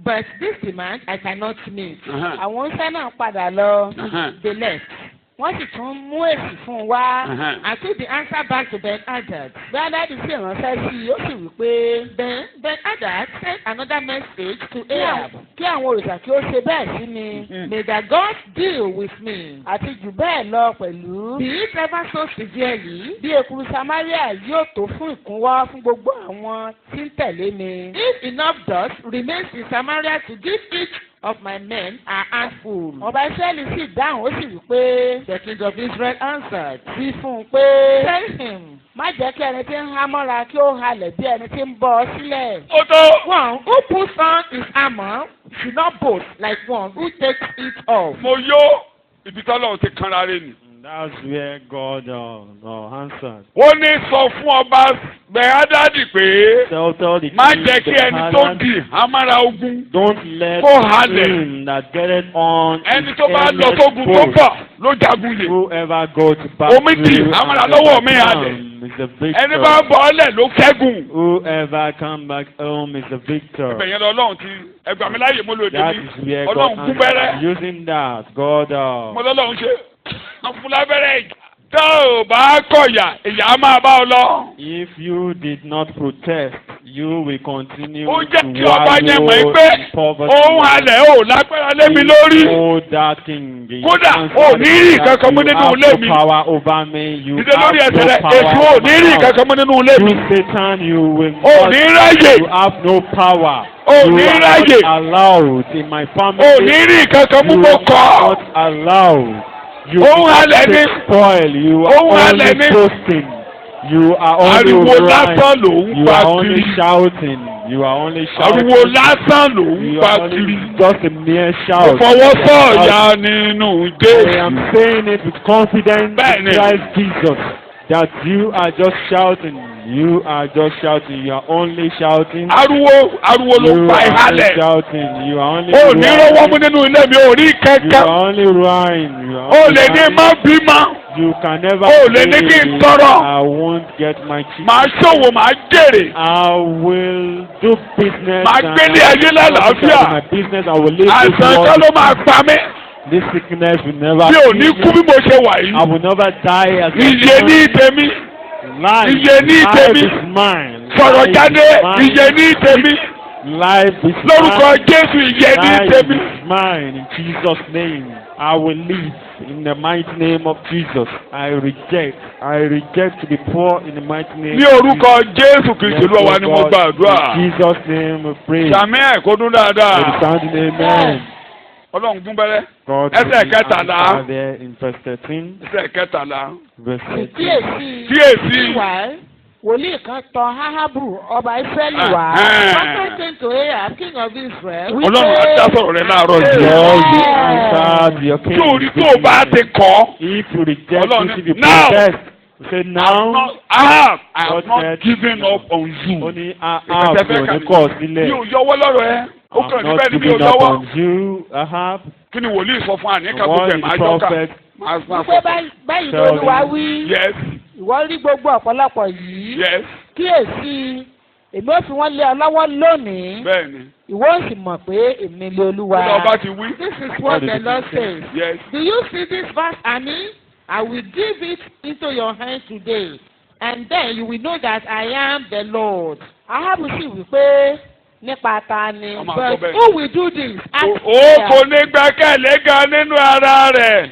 but this demand I cannot meet. àwọn oúnṣẹ́ náà padà lọ They left. wọ́n sì tún mú èsì fún un wá. I took the answer back to Ben-Hadad. bí Hádádì sì ránṣẹ́ sí i ó sì wí pé Then Ben-Hadad sent another message to Ahab. kí àwọn òrìṣà kí ó ṣe bẹ́ẹ̀ sí mi May the gods deal with me. àti jù bẹ́ẹ̀ lọ pẹ̀lú. Be it ever so severely, bí ekuru Samaria yóò tó fún ìkúnwọ́ fún gbogbo àwọn tí ń tẹ̀lé mi. if enough dust remains in Samaria to give each of my men a handful. ọba Ísírẹ́lì sì dáhùn ó sì wí pé The king of Israel answered, wí fún un pé tell him, má jẹ́ kí ẹni tí ń há mọ́ra kí ó halẹ̀ bí ẹni tí ń bọ́ ọ sílẹ̀. Ó tó. one who puts on his armor should not boast like one who takes it off. Mo yó ibi tọ́lọ́run ti kanra rẹ̀ nì. And that's where God answered. Ó ní sọ fún ọba Bẹ́hádì pé Tell the má king, jẹ́ kí ẹni tó Bethlehem, di àmàrà ogun. don't let Kó halẹ̀. him that getteth on Ẹni his tó bá lọ helmet sógun tó boast. bọ̀ ló jagun lè. Whoever go to Omi dì, battle àwọn and àlọ́wọ́ mi never halẹ̀. come is the Ẹni bá victor. bọ̀ ọ́lẹ̀ ló kẹ́gùn. Whoever come back home is the victor. Ibẹ̀ yẹn lọ Ọlọ́run ti ẹgbàá mi láàyè mo lò That débi. is where Ọlọ́run God gún bẹ́rẹ́. answered. Using that, God Mo lọ́lọ́run ṣe. Àfúlábẹ́rẹ́ ìjà. Tó o bá kọ̀yà, ìyá á máa bá ọ lọ. if you did not protest, you will continue Ó to jẹ́ kí ọba yẹn mọ̀ wallow pé in poverty. òun halẹ̀ ò lágbára lé mi lórí. You know that king. The Kódà, answer ò ní rí is that nǹkan kan mú you nínú have ilé no mi. power over me. You Ìdè lórí have ẹsẹ̀ no rẹ̀, power èṣù ò over ní rí my nǹkan house. kan mú nínú ilé mi. You Satan, you will Ò ní ráyè. You have no power. Ò You ní are ráyè. not allowed in my family. Ò ní rí nǹkan kan mú You mo are kọ́. not allowed. You Òun will halẹ̀ not ní. take spoil. You Òun are halẹ̀ only ní. boasting. You are only ariwo lásán ló roaring. ń You pa are only kiri. shouting. You are only shouting. ariwo lásán ló ń You pa are only kiri. just a mere Mo shout. fọwọ́ sọ̀yà nínú I am Jésù. saying it with confidence Bẹ́ẹ̀ni. in Christ Jesus that you are just shouting. You are just shouting. You are only shouting. ariwo ló You pa are only ìhálẹ̀. shouting. You are only O ní rọwọ́ mú roaring. nínú ilé mi, o rí You kẹ́kẹ́. are only roaring. You are O only lè ní roaring. má bímọ. You can never O lè ní kí n tọrọ. I won't get my chief. Màá ṣòwò, màá jèrè. I will do business. Màá and gbélé I ayé will lálàáfíà. profit out of my business. I will live this Àìsàn kan world. ló máa pa mí. This sickness will never Mi ò ní kill kú bí me. mo ṣe wà I yìí. will never die as Ìyè ní tèmi. life. Ìyè ní Life tèmi. is mine. Sọ̀rọ̀ Life jáde, is mine. ìyè ní tèmi. Life is Lórúkọ mine. Jésù, ìyè ní Life tèmi. is mine in Jesus' name. I will live in the mighty name of Jesus. I reject to be poor in the mighty name Ní of orúkọ Jésù Jesus. Kristi Olúwa wa ni mo gbàdúrà. In Jesus' name we pray. Sàmì ẹ̀ kó dún With the dáadáa. sounding amen. Ọlọ́run gún bẹ́rẹ́. God Ẹsẹ̀ will kẹtàlá. answer there in verse 13. Ẹsẹ̀ kẹtàlá. Verse 13. kíyèsí Kíyèsí. ìwà wòlíì kan tọ̀ Áhábù ọba Ísírẹ́lì wá. Prophet came to Ahab, king of Israel. Ọlọ́run á dá sọ̀rọ̀ rẹ láàárọ̀ yìí. Lord, you answered your king. Sórí tó o bá ti kọ́. If you reject Ọlọ́run it, if you now. protest, you say now, I have God not said, given up on you. ó ní Ahab ò ní kọ̀ ọ́ Mi sílẹ̀. ò yọwọ́ lọ́rọ̀ ẹ. Ó I'm kàn not níbẹ̀ ni mi ò giving up yọwọ́. on you, Ahab. Kí ni wòlíì sọ fún àníkà The gbogbo word ẹ̀ of máa the jọ́ka? prophet. Máa wípé sọ. báyìí Tell ló wá him. wí Yes, ìwọ rí gbogbo ọ̀pọ̀lọpọ̀ yìí yes, kíyèsí èmi ò fi wọ́n lé ọ lọ́wọ́ lónìí bẹ́ẹ̀ni. ìwọ ò sì mọ̀ pé èmi lé Olúwa. Kí ló bá ti wí? This is what the Lord says. Yes. Do you see this verse, Annie? I will give it into your hands today, and then you will know that I am the Lord. Áhábù sì wí pé nípa ta ni. Ọmọ But àgbọ̀ bẹ́ẹ̀. who will do this? Ask Ó kò Ahab. ní gbẹ́kẹ̀lé gan nínú ara rẹ̀.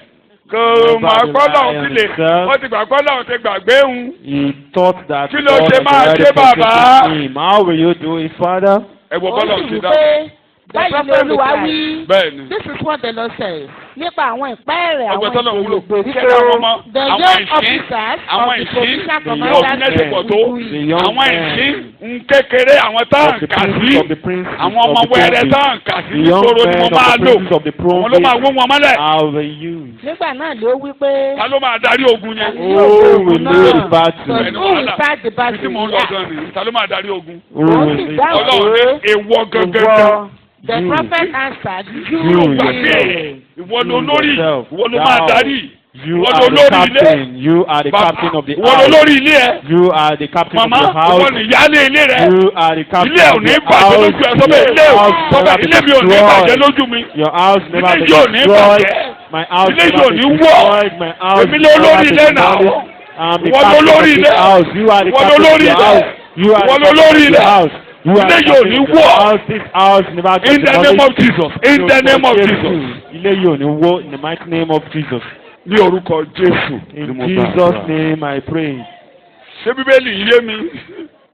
Kò mà gbọ́dọ̀ sí lè. Ó ti gbàgbọ́ lọ́hùn ti gbàgbé òun. He thought that Kí ló God ṣe had máa already ṣe, bàbá? forsaken him. How will you do it, Father? Ẹ wo Ó bọ́lọ̀ sì ti wí dá. pé báyìí ni prophet Olúwa replied. wí Bẹ́ẹ̀ni. This is what the Lord says. nípa àwọn ìpẹ́ẹ̀rẹ̀ Ọgbẹ́ àwọn tọ́lọ̀ wúlò. ìgbèríko. Ṣé àwọn ọmọ The àwọn young ìṣín officers àwọn of the ìṣín provincial the yóò fi commanders nẹ́sẹ̀ pọ̀ tó. will do The it. young Àwọn men ìṣín ń kékeré àwọn tá à of ń the kà sí. princes of the princes Àwọn of ọmọ the wẹ́rẹ́ tá à province. ń kà sí The young nígboro ni men mo of máa the lò. princes of the Àwọn ló máa province wó wọn mọ́lẹ̀. are the youth. nígbà náà ló wí pé Ta ló máa darí ogun yẹn? Who will lead the So battle? Bẹ́ẹ̀ni who will wàhálà. start the Ibi tí battle? mò ń lọ gan ni. Ta ló máa darí ogun? Who will Wọ́n sì lead dáhùn the Ọlọ́run ní pé èèwọ̀ gangan. ìwọ The You. prophet answered, You, You will Gbàgbé lead. ìwọ ló lórí. yourself. Ìwọ ló máa Thou. darí. You Ìwọ are ló the lórí ilé. captain. You are the captain of the Ìwọ ló house. lórí ilé ẹ. You are the captain Màmá of the ìwọ house. ni ìyáálé ilé rẹ. You are the captain Ilé ò of ní the bàjẹ́ house. lójú ẹ sọ́bẹ̀ ilé ò House sọ́bẹ̀ never be ilé mi ò ní bàjẹ́ destroyed. lójú mi. Your house never Ilé be yóò ní destroyed. bàjẹ́. My house Ilé never yóò be ní wọ̀. destroyed. My house Èmi ló never lórí be ilé náà. demolished. I'm the Ìwọ ló captain of lórí the ilé. house. You are the Ìwọ ló captain of lórí the ilé. house. You are Ìwọ the ló captain lórí of the ilé. house. You are Ilé the yóò captain ní of the wọ̀. house. This house never get In the name of demolished. Jesus. In the name of Jesus. Ilé yóò ní wó in the mighty name of Jesus. Ní orúkọ Jésù. ni mo In gbàdúrà. Jesus' name I pray. Ṣé Bíbélì yé mi?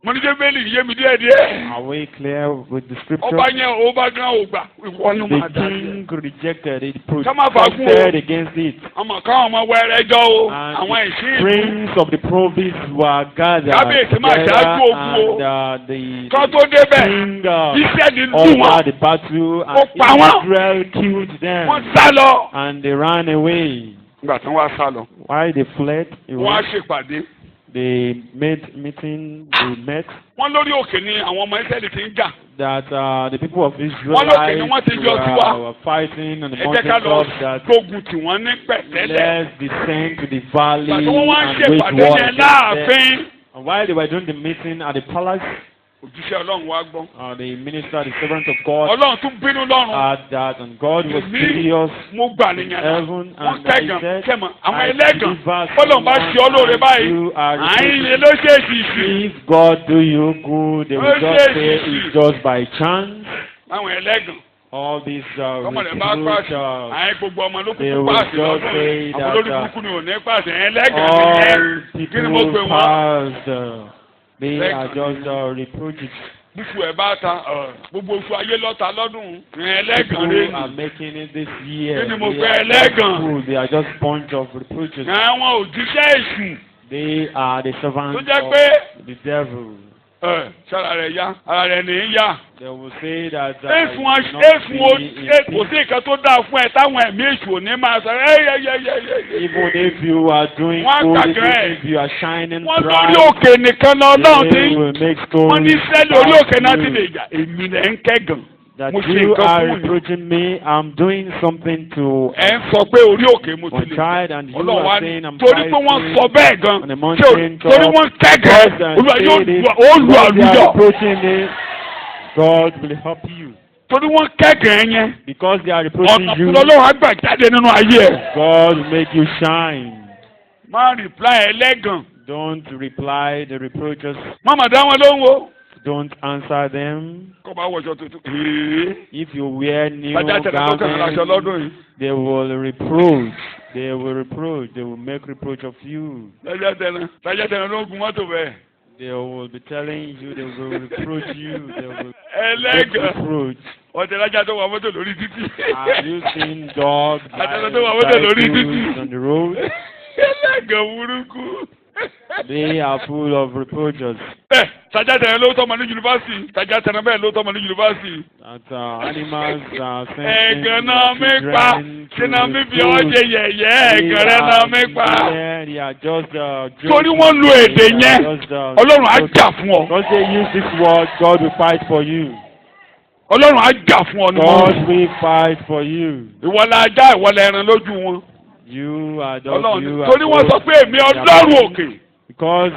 Mo ní ṣé Bíbélì yé mi díẹ̀díẹ̀. Are we clear with the scripture? Ọba yẹn ò bá gan ò gbà. Ìwọ ni màá The darí ẹ. king rejected it, Ká má fàágùn o. protested against it. Ọmọ káwọn ọmọ wẹ́rẹ́ jọ o. And Àwọn the ìṣí ìlú. prince of the province were gathered Kábíyèsí máa together, ṣáájú ogun o. and the Kán tó débẹ̀. king Ísírẹ́lì lù over wọ́n. the battle, Ó pa wọ́n. and Israel killed them, Wọ́n sá lọ. and they ran away. Nígbà tí wọ́n á sá lọ. Why they fled? Wọ́n á ṣèpàdé. They made meeting. They met Wọ́n lórí òkè ni àwọn ọmọ Ísírẹ́lì ti ń jà. that the people of Israel Wọ́n lókè ni wọ́n ti yọ sí wa. were fighting on the Ẹ jẹ́ ká mountain lọ top that. gbógun tí wọ́n ní pẹ̀tẹ́lẹ̀. Let's descend to the valley Ìgbà tí wọ́n wá ń and wage ṣèpàdé war yẹn against them. láàfin. And while they were doing the meeting at the palace, Òjíṣẹ́ Ọlọ́run wá gbọ́. the minister, the servant of God, Ọlọ́run tún bínú lọ́run. had that, and God was Èmi serious. mo gbà nìyẹn náà. Heaven Wọ́n and kẹ́gàn he said, kẹ́mọ̀ àwọn I ẹlẹ́gàn. deliver Ọlọ́run bá ṣe ọ́ lóore báyìí. you are Àyìn reproached. lóṣèṣì sí. If God do you good, they will Oh, just yes, say yes, it's yes. just by chance. Àwọn ẹlẹ́gàn. All these Ọmọdé bá reproach, pàṣẹ. Àyìn gbogbo ọmọ ló they kúkú will pàṣẹ just lọ́dún. say Àwọn that, olórí burúkú ni ò ní pàṣẹ. Ẹlẹ́gàn ni all ẹ. Kí ni mo pè people wọ́n? past, they Like- are just reproaches. Búfu ẹ̀ bá ta gbogbo oṣù ayé lọ́ta lọ́dún. Ẹlẹ́gàn People are rẹ̀ ni. making it this year. Kí ni mo They fẹ́ are just ẹlẹ́gàn? fools. They are just bunch of reproaches. Àwọn òjíṣẹ́ èṣù. They are the servants tó jẹ́ pé of the devil. sára rẹ̀ yá ara rẹ̀ ní í yá. They will say that Èfún you will not be in kò sí nǹkan tó dáa fún ẹ táwọn ẹ̀mí èṣù ò ní máa sọ even if you are doing Wọ́n good, gbàgbé. even if you are shining wọ́n bright, lórí òkè nìkan lọ náà they tí will make wọ́n ní stories sẹ́ẹ̀lì orí òkè náà ti about lè you. jà èmi lẹ̀ ń kẹ́gàn. That Mo ṣe you nǹkan are fún yín. reproaching me, I'm doing something to Ẹ ń sọ pé orí òkè mo ti my lè jà. child, and you Ọlọ́run wá are ní saying I'm torí pé wọ́n sọ bẹ́ẹ̀ gan on the tí mountain torí top. wọ́n kẹ́gàn Olúwa yóò ó lu Because they are àlùyọ reproaching me, God will help you. torí wọ́n kẹ́gàn yẹn Because they are reproaching ọ̀nà you, fún Ọlọ́run á gbà jáde nínú ayé ẹ̀. God will make you shine. Má reply ẹlẹ́gàn Don't reply the reproaches. má mà dá wọn lóhùn o. Don't answer them. Kọ́ bá wọṣọ tuntun. Ee. If you wear new Bàjá tẹ̀lé tó kàn láṣọ lọ́dún garments, yìí. they will reproach. They will reproach. They will make reproach of you. Bàjá tẹ̀lé ló ń gun mọ́tò bẹ́ẹ̀. They will be telling you. They will reproach you. They will make Ẹlẹ́gàn. reproach. Ọ̀tẹ̀ lájà tó wà mọ́tò lórí títì. Have you seen dogs Àtẹ̀lẹ́ tó wà mọ́tò lórí cycles títì. on the road? Ẹlẹ́gàn burúkú. They are full of reproaches. Ẹ Tàjà tẹ̀lé ló tọ́mọ ní yunifásitì. Tàjà tẹ̀lé bẹ́ẹ̀ ló tọ́mọ ní yunifásitì. That animals are sent Ẹ̀gàn náà mi pa. Ṣé mi fi ọ́ ṣe yẹ̀yẹ́? Ẹ̀gàn rẹ̀ náà mi pa. They are just Torí wọ́n lo èdè yẹn, Ọlọ́run á jà fún ọ. Because they use this word, God will fight for you. Ọlọ́run á jà fún ọ ní God wọn. will fight for you. Ìwọ la ajá ìwọ la ẹran lójú wọn. You are just Ọlọ́run you. torí wọ́n sọ pé èmi Ọlọ́run òkè. Because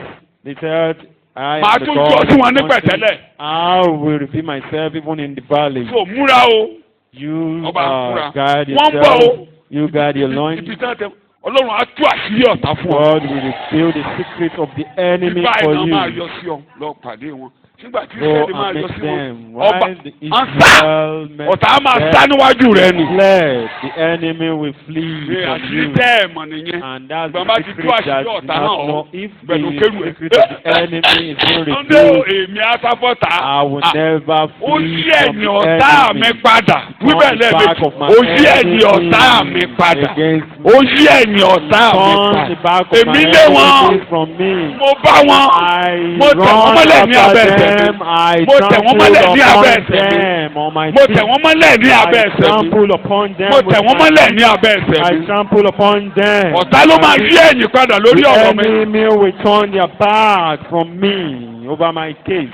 they said, I Màá am the tún jọ God sí wọn ní of mountains. pẹ̀tẹ́lẹ̀. I will repeat myself even in the valley. So múra o. You Ọba múra. guide Wọ́n ń bọ̀ yourself. o. You guide your loins. Ibi tí wọ́n tẹ Ọlọ́run á tú àṣírí ọ̀tá fún ọ. God will reveal the secrets of the enemy Bíbá for iná máa you. yọ sí ọ lọ pàdé wọn. Nígbà tí Go Ísírẹ́lì máa and yọ meet sí wọn. them. Ọba While the ọ̀sá Israel ọ̀tá á máa sá níwájú rẹ ni. fled, the enemy will flee Ní from àṣírí you. tẹ́ ẹ̀ mọ̀ nìyẹn. And that's Ìgbà bá the ti tú secret that àṣírí you ọ̀tá not náà know. ọ̀. If the Bẹ̀rù kéwù ẹ̀. secret of the enemy is not Ọdẹ revealed, èmi asáfọ́tà. I will never Ó flee yí from ẹ̀yìn the ọ̀tá mi enemy. padà. Wíbẹ̀ Turn the back lẹ́ẹ̀mejì. of my Ó yí ẹ̀yìn enemy ọ̀tá mi padà. against me. Ó yí ẹ̀yìn ọ̀tá mi Turn the padà. back of my Èmi lé wọn. enemy from me. Mo bá wọn. I Mo tẹ̀ wọ́n run mọ́lẹ̀ ní abẹ́ after ẹsẹ̀ mi. them. I Mo tẹ̀ wọ́n mọ́lẹ̀ ní trample abẹ́ upon ẹsẹ̀ mi. them on my Mo feet. tẹ̀ wọ́n mọ́lẹ̀ ní abẹ́ I ẹsẹ̀ mi. trample upon them. Mo with tẹ̀ wọ́n my mọ́lẹ̀ feet. ní abẹ́ ẹsẹ̀ I mi. trample upon them. Ọ̀tá ló máa yí ẹ̀yìn padà lórí The ọ̀rọ̀ mi. enemy will turn their back from me over my case.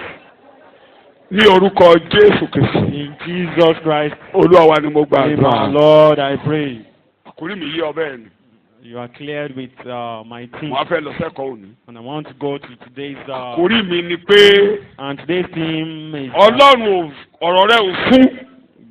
Ní orúkọ Jésù Kristi. In Jesus Christ, Olúwa wa ni mo gba name, àdúrà. Lord, I pray. Àkórí mi yí ọbẹ̀ ni. You are cleared with my team. Mo á fẹ́ lọ sẹ́kọ̀ọ́ òní. And I want to go to today's Àkórí mi ni pé and today's theme is Ọlọ́run ọ̀rọ̀ rẹ̀ ò fún.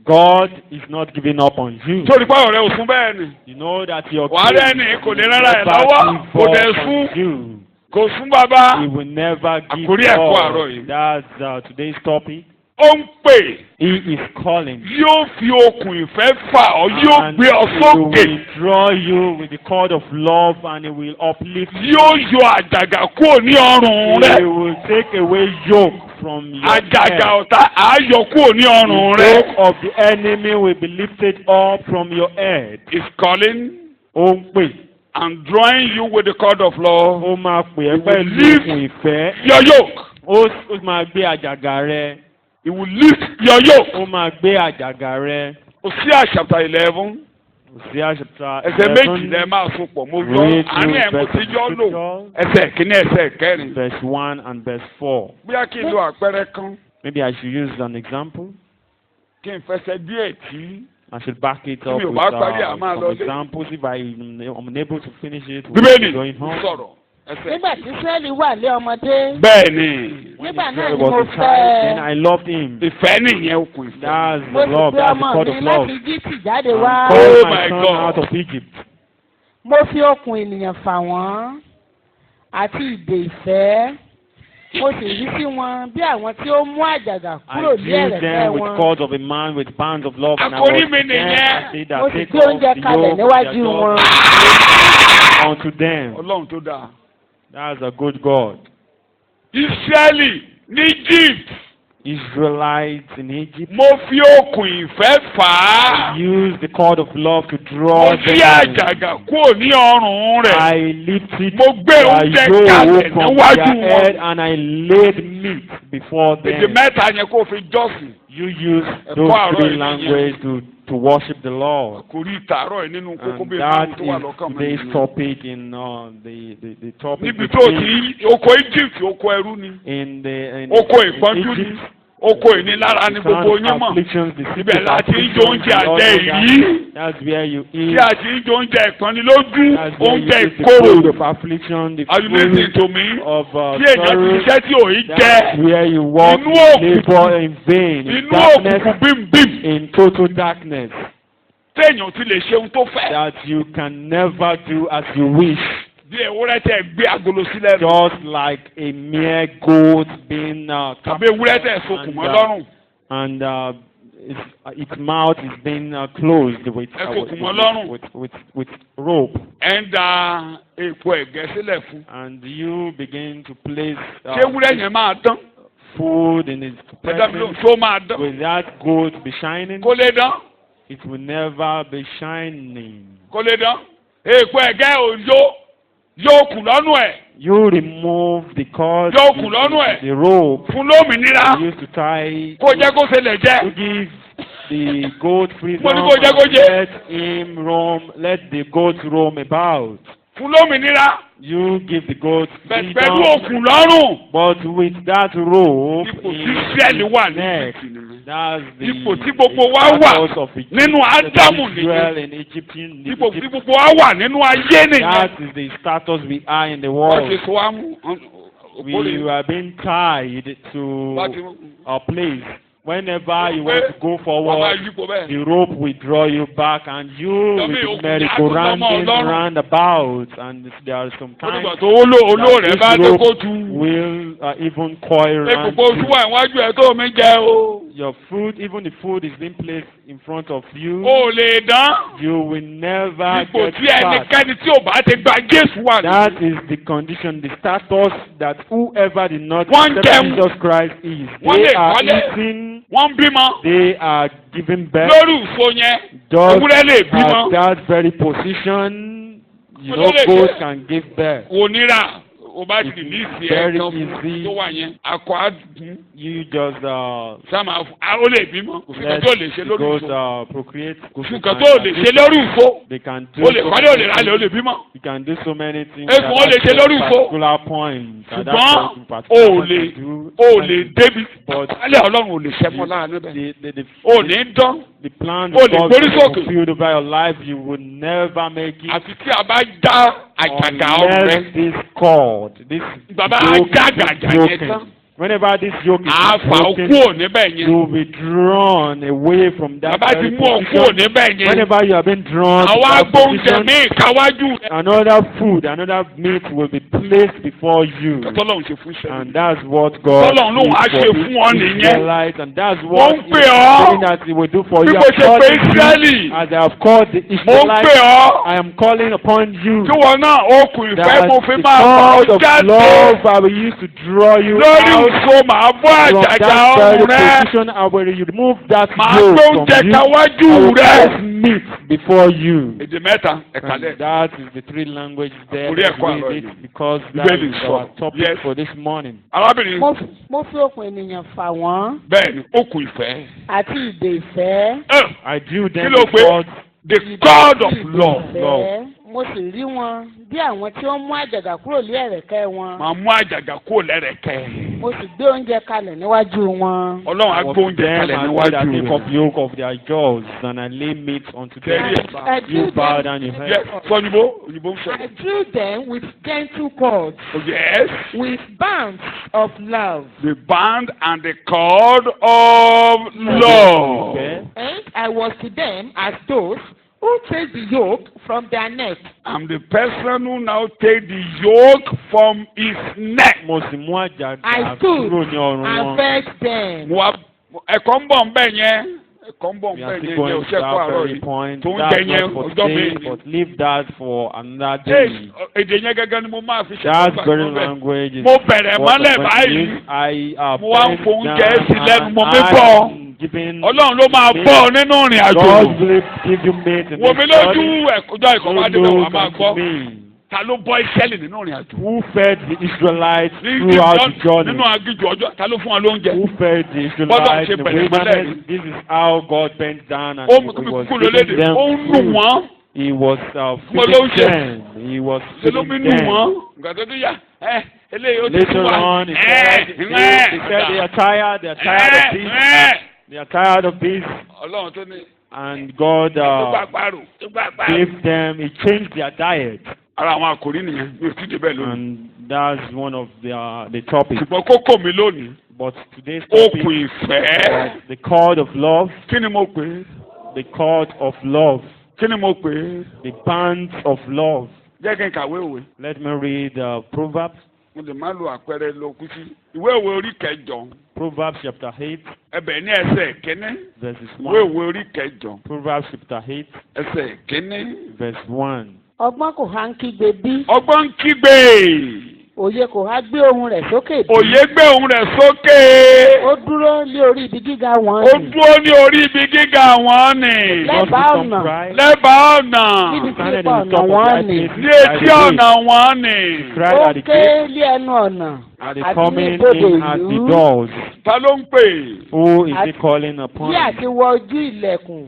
God is not giving up on you. Torí pé ọ̀rọ̀ rẹ̀ ò fún bẹ́ẹ̀ ni. You know that your Wàhálà ẹni kò lè rárá ẹ̀ lọ́wọ́. Kò dẹ̀ fún. you. Kò fún bàbá. He will never give Àkórí ẹ̀kọ́ àárọ̀ up. yìí. That's today's topic. Ó ń pè. He is calling. Yóò fi okùn ìfẹ́ fà ọ́. Yóò And gbé ọ he sókè. will draw you with the cord of love and he will uplift you. Yóò yọ àjàgà kúrò ní ọrùn He rẹ. will take away yoke from your Àjàgà head. ọ̀tá àáyọ kúrò ní ọrùn The rẹ. yoke of the enemy will be lifted up from your head. Is calling Ó ń pè. and drawing you with the cord of love. Ó máa pè ẹ́ pẹ̀lú Lift okùn ìfẹ́. your yoke. Ó máa gbé àjàgà rẹ. He will lift your yoke. Ó máa gbé àjàgà rẹ. Hosea chapter 11. Hosea chapter Ẹsẹ̀ méjì lẹ máa so pọ̀. Mo yọ Read àánú ẹ̀ mo through ti yọ lò. verse Ẹsẹ̀ kìíní ẹsẹ̀ kẹrin. verse 1 and verse 4. Bóyá kí n lo àpẹẹrẹ kan. Maybe I should use an example. Kí n fẹsẹ̀ díẹ̀ tí. I should back it up Mi ò with bá parí, a máa some lọ dé. examples. If I'm unable to finish it, Bíbélì going home. sọ̀rọ̀. Ẹsẹ̀. nígbà tí Ísírẹ́lì wà lé ọmọdé Bẹ́ẹ̀ ni. nígbà náà He ni mo was a child, and fẹ́ I loved him. Ìfẹ́ nìyẹn okùn ìfẹ́. That's mo the sì love. gbé That's the ọmọ cord mi of love. láti Íjíbítì jáde And wá called Oh my my son God. out of Egypt. mo fi okùn ènìyàn fà wọ́n àti ìdè ìfẹ́ mo sì rí sí wọn bí àwọn tí ó mú àjàgà I kúrò ní drew ẹ̀rẹ̀kẹ́ them with wọn cords of a man with bands of love, and I Àkórí was mi them nìyẹn. as they that mo sì take gbé off oúnjẹ the kalẹ̀ yoke níwájú of wọn. their dog unto them. Ọlọ́run tó dáa. That's a good God. Ísírẹ́lì ní Egypt Israelites in Egypt. Mo fi okùn ìfẹ́ fà á. Use the cord of love to Mo draw them. lé àjàgà kúrò ní ọrùn rẹ̀. I lifted Mo gbé oúnjẹ their kalẹ̀ yoke from níwájú their wọn. head and I laid meat before Èdè them. mẹ́ta yẹn kó fi jọ́sìn. You use those three languages to worship the Lord. Kò rí ìtàárọ̀ yìí nínú kókó And bíi that márùn tó wà is lọ́kàn mi. today's topic in the topic Níbi tó ti oko Egypt oko ẹrú ni. in Oko ìpọ́njú ni. Oko ìnilára ni gbogbo yín mọ̀. Ibẹ̀ láti ń jẹ oúnjẹ àjẹ ìrí. That's where you eat. Tí a ti ń jẹ oúnjẹ ìpọ́nilójú, That's where you oúnjẹ eat the ìkorò. food of affliction, the Are you listening food to me? of Tí èèyàn ti sorrow. ṣiṣẹ́ tí ò í That's jẹ. where you walk Inú òkùnkùn. in labor in vain, in Inú òkùnkùn darkness, bímbím. in total darkness, Téèyàn ti lè ṣe ohun tó fẹ́. that you can never do as you wish. Bí ewúrẹ́ tẹ̀ gbé agolo sílẹ̀ nù. Just like a mere goat being Tàbí ewúrẹ́ tẹ̀ sokùn mọ́ lọ́rùn. and its mouth is being closed with, Ẹ sokùn mọ́ lọ́rùn. with rope, Ẹ ń da èpo ẹ̀gẹ́ sílẹ̀ fún. and you begin to place Ṣé ewúrẹ́ yẹn máa dán? food in its Ẹ̀dá mi ló presence. tó máa dán. Will that goat be shining? Kó lè dán. It will never be shining. Kó lè dán. Èpo ẹ̀gẹ́ òjò yóò kù lọ́nù ẹ̀. You remove the cord, Yóò kù lọ́nù ẹ̀. the rope Fún lómìnira. you used to tie. Kó jẹ́ kó ṣe lè You jẹ́. give the goat freedom Mo ní kó jẹ́ kó and jẹ́. let him roam. Let the goat roam about. Fún lómìnira. You give the goat Pẹ̀lú freedom, òkun lọ́rùn. but with that rope Ipò tí in Ísírẹ́lì wà his ní neck. Íjíbítì nìyẹn. That's the Ipò tí gbogbo wa wà status of Egypt, nínú Ádámù Israel nìyẹn. in Egyptian Ipò tí Egypt. gbogbo wa wà nínú ayé nìyẹn. That is the status we are in the Wọ́n world. ti sọ wá mú. We are being tied to a place. Whenever you want to go Wọ́n máa forward, yípo bẹ́ẹ̀. the rope will draw you back, and you will be merry-go-rounding round about. And there are some Ó times dìgbà tó olóò rẹ̀ bá that dé this kó rope tu. will even coil Pé around gbogbo ojú you. wà níwájú ẹ̀ tó mi jẹ o. Your food, even the food is being placed in front of you. O lè dán. You will never Ipò get tí fat. ẹnikẹ́ni tí ò bá ti gba Jésù wà That nìyẹn. is the condition, the status that whoever did not Wọ́n accept jẹun. Jesus Christ is. Wọ́n They lè are kọ́lé. eating, Wọ́n ń bímọ. they are giving birth. Lórí ìfo yẹn. Just Ewúrẹ́ lè bímọ. at that very position, you know, Olórí goats ẹ̀jẹ̀. can give birth. Onírà. O bá ti rìlíìsì ẹ̀ Very tán fún easy. tó wà yẹn. Akọ àdùn. You just Sáàmà ó lè bímọ. Kò sí nǹkan let tó lè ṣe the lórí goats ìfo. procreate. Kò sí nǹkan tó lè ṣe lórí ìfo. They can do O lè so kọ́lé, o lè many ralẹ̀, o lè things. bímọ. You can do so many things Ẹ̀fọn ó lè ṣe lórí ìfo. particular point. At that Ṣùgbọ́n particular o point lè you do o so lè many débi. But Alẹ́ Ọlọ́run ò lè ṣẹ́mọ́ láàánú bẹ́ẹ̀. the O ní dán. the plan O of lè God gbórí is sókè. fulfilled over your life, you will never make it Àfi tí a bá já àjàgà ọrùn rẹ. unless this cord, this Bàbá yoke já is àjàgà yẹn tán. broken. Whenever this yoke is Àfà broken, òkú ò níbẹ̀ you yẹn. will be drawn away from that Bàbá ti very mú òkú ò position. níbẹ̀ yẹn. Whenever you have been drawn to Àwa that gbóúnjẹ position, míì káwájú rẹ. another food, another meat will be placed before you. Tọ́lọ́run ṣe fún iṣẹ́. And that's what God Tọ́lọ́run lóun á did ṣe for fún ọ the nìyẹn. Israelites, and that's what Mo ń He's pè ọ́. saying that He will do for Bí you. mo ṣe pé According to Ísírẹ́lì. as I have called the Mo ń Israelites, pè ọ́. I am calling upon you. Tí wọn náà okùn ìfẹ́ That mo fi the máa fà cord ọ́ of jáde. love I will use to draw you Lórí out ìfo màá bọ́ from àjàgà that very ọrùn rẹ. position. I will remove that Màá yoke gbóúnjẹ from you. káwájú I will rẹ. place meat before you. Èdè mẹ́ta ẹ̀ka And lẹ̀. that is the three languages there. Orí ẹ̀kọ́ Read àárọ̀ it yìí. because that Bíbélì is sọ. our topic Yes. for this morning. Arábìnrin mo fi okùn ènìyàn fà wọ́n bẹ́ẹ̀ ni okùn ìfẹ́. àti ìdè ìfẹ́. I drew them Kí ló pé? because The God of love. ìfẹ́ mo sì rí wọn bí àwọn tí ó mú àjàgà kúrò lé ẹ̀rẹ̀kẹ́ wọn. Màá mú àjàgà kúrò lẹ́rẹ̀kẹ́. mo sì gbé oúnjẹ kalẹ̀ níwájú wọn. Ọlọ́run á gbé oúnjẹ kalẹ̀ I níwájú take up rẹ̀. yoke of their jaws and I lay meat unto them. Very You bow down your head. Yes, sọ òyìnbó òyìnbó ń sọ. I drew them with gentle cords, Oh, yes. with bands of love, The band and the cord of love. Okay. and I was to them as those who take the yoke from their neck. I'm the person who now take the yoke from his neck. Mo sì mú àjàgà I stood kúrò ní ọrùn and wọn. fed them. Ẹ̀kọ́ ń bọ̀ ń bẹ̀ yẹn. ẹ̀kọ́ ń bọ̀ ń We are bẹ̀ still yẹn going ò to ṣẹ́kọ̀ọ́ that àárọ̀ very yìí. point. Tó ń That's jẹ yẹn not for ọjọ́ today, mi. but leave that for another Yes, day. èdè yẹn gẹ́gẹ́ ni mo máa fi That ṣẹ́kọ̀ọ́ very bẹ̀. language is Mo bẹ̀rẹ̀ what mọ́lẹ̀ I'm going to báyìí. use. I have Mo wá ń bent fohùn down jẹ́ sí lẹ́nu mo and mi bọ̀. I'm giving Ọlọ́run ló máa meat. bọ̀ nínú ìrìn àjò. God will give you meat in Wo mi this lójú body. ẹ̀kọ́jọ́ ìkọ̀wá So débẹ̀ wà look máa gbọ́. unto me. Ta ló bọ́ Ísírẹ́lì nínú ìrìn àjò? Who fed the Israelites Ní throughout the journey? nínú aginjù ọjọ́ ta ló fún wa lóúnjẹ? Who fed the Israelites in the wilderness? This is how God bent down and Ó he mú was kúkú giving lólédè, them ó ń nù food. wọ́n. He was Mo ló ń feeding ṣe. them. He was Ṣé ló mi feeding nù them. wọ́n? Nǹkan tó dún yá. Eléyìí ó ti Later fún wa. on, he said they are tired. They are tired of this. They are tired of this. Ọlọ́run tó ní. And God Tó gbà parò. Tó gbà parò. gave them. He changed their diet. Ara àwọn àkòrí nìyẹn mi ò tí ì débẹ̀ lónìí. And that's one of the topics. Ṣùgbọ́n kókó mi lónìí. But today's topic Okùn ìfẹ́. is the cord of love. Kí ni mo pè é? The cord of love. Kí ni mo pè é? The bands of love. Jẹ́ kí n kàwé òwe. Let me read Proverbs. Mo lè má lo àpẹẹrẹ lókù sí. Ìwé òwe orí kẹjọ. Proverbs chapter 8, Ẹbẹ̀ ní ẹsẹ̀ kínní. verses Ìwé 1. òwe orí kẹjọ. Proverbs chapter 8, Ẹsẹ̀ kínní. verse 1. ọgbọ́n kò há ń kígbe bí Ọgbọ́n ń kígbe. òye kò há gbé ohùn rẹ̀ sókè bí Òye gbé ohùn rẹ̀ sókè. ó dúró lé orí ibi gíga wọn Ó ni dúró ní orí ibi gíga wọn ni. Lẹ́bàá Not become ọ̀nà. pride. Lẹ́bàá ọ̀nà. níbi tí Standing ipa in ọ̀nà the top of wọn that ni place Ní by etí the ọ̀nà gate. wọn ni. Cried ó at the ké gate. lé ẹnu ọ̀nà At the àti ní coming ibodè in at the ìlú doors. Ta ló ń pè? Who is At- he calling upon? bí àti wọ ojú ilẹ̀kùn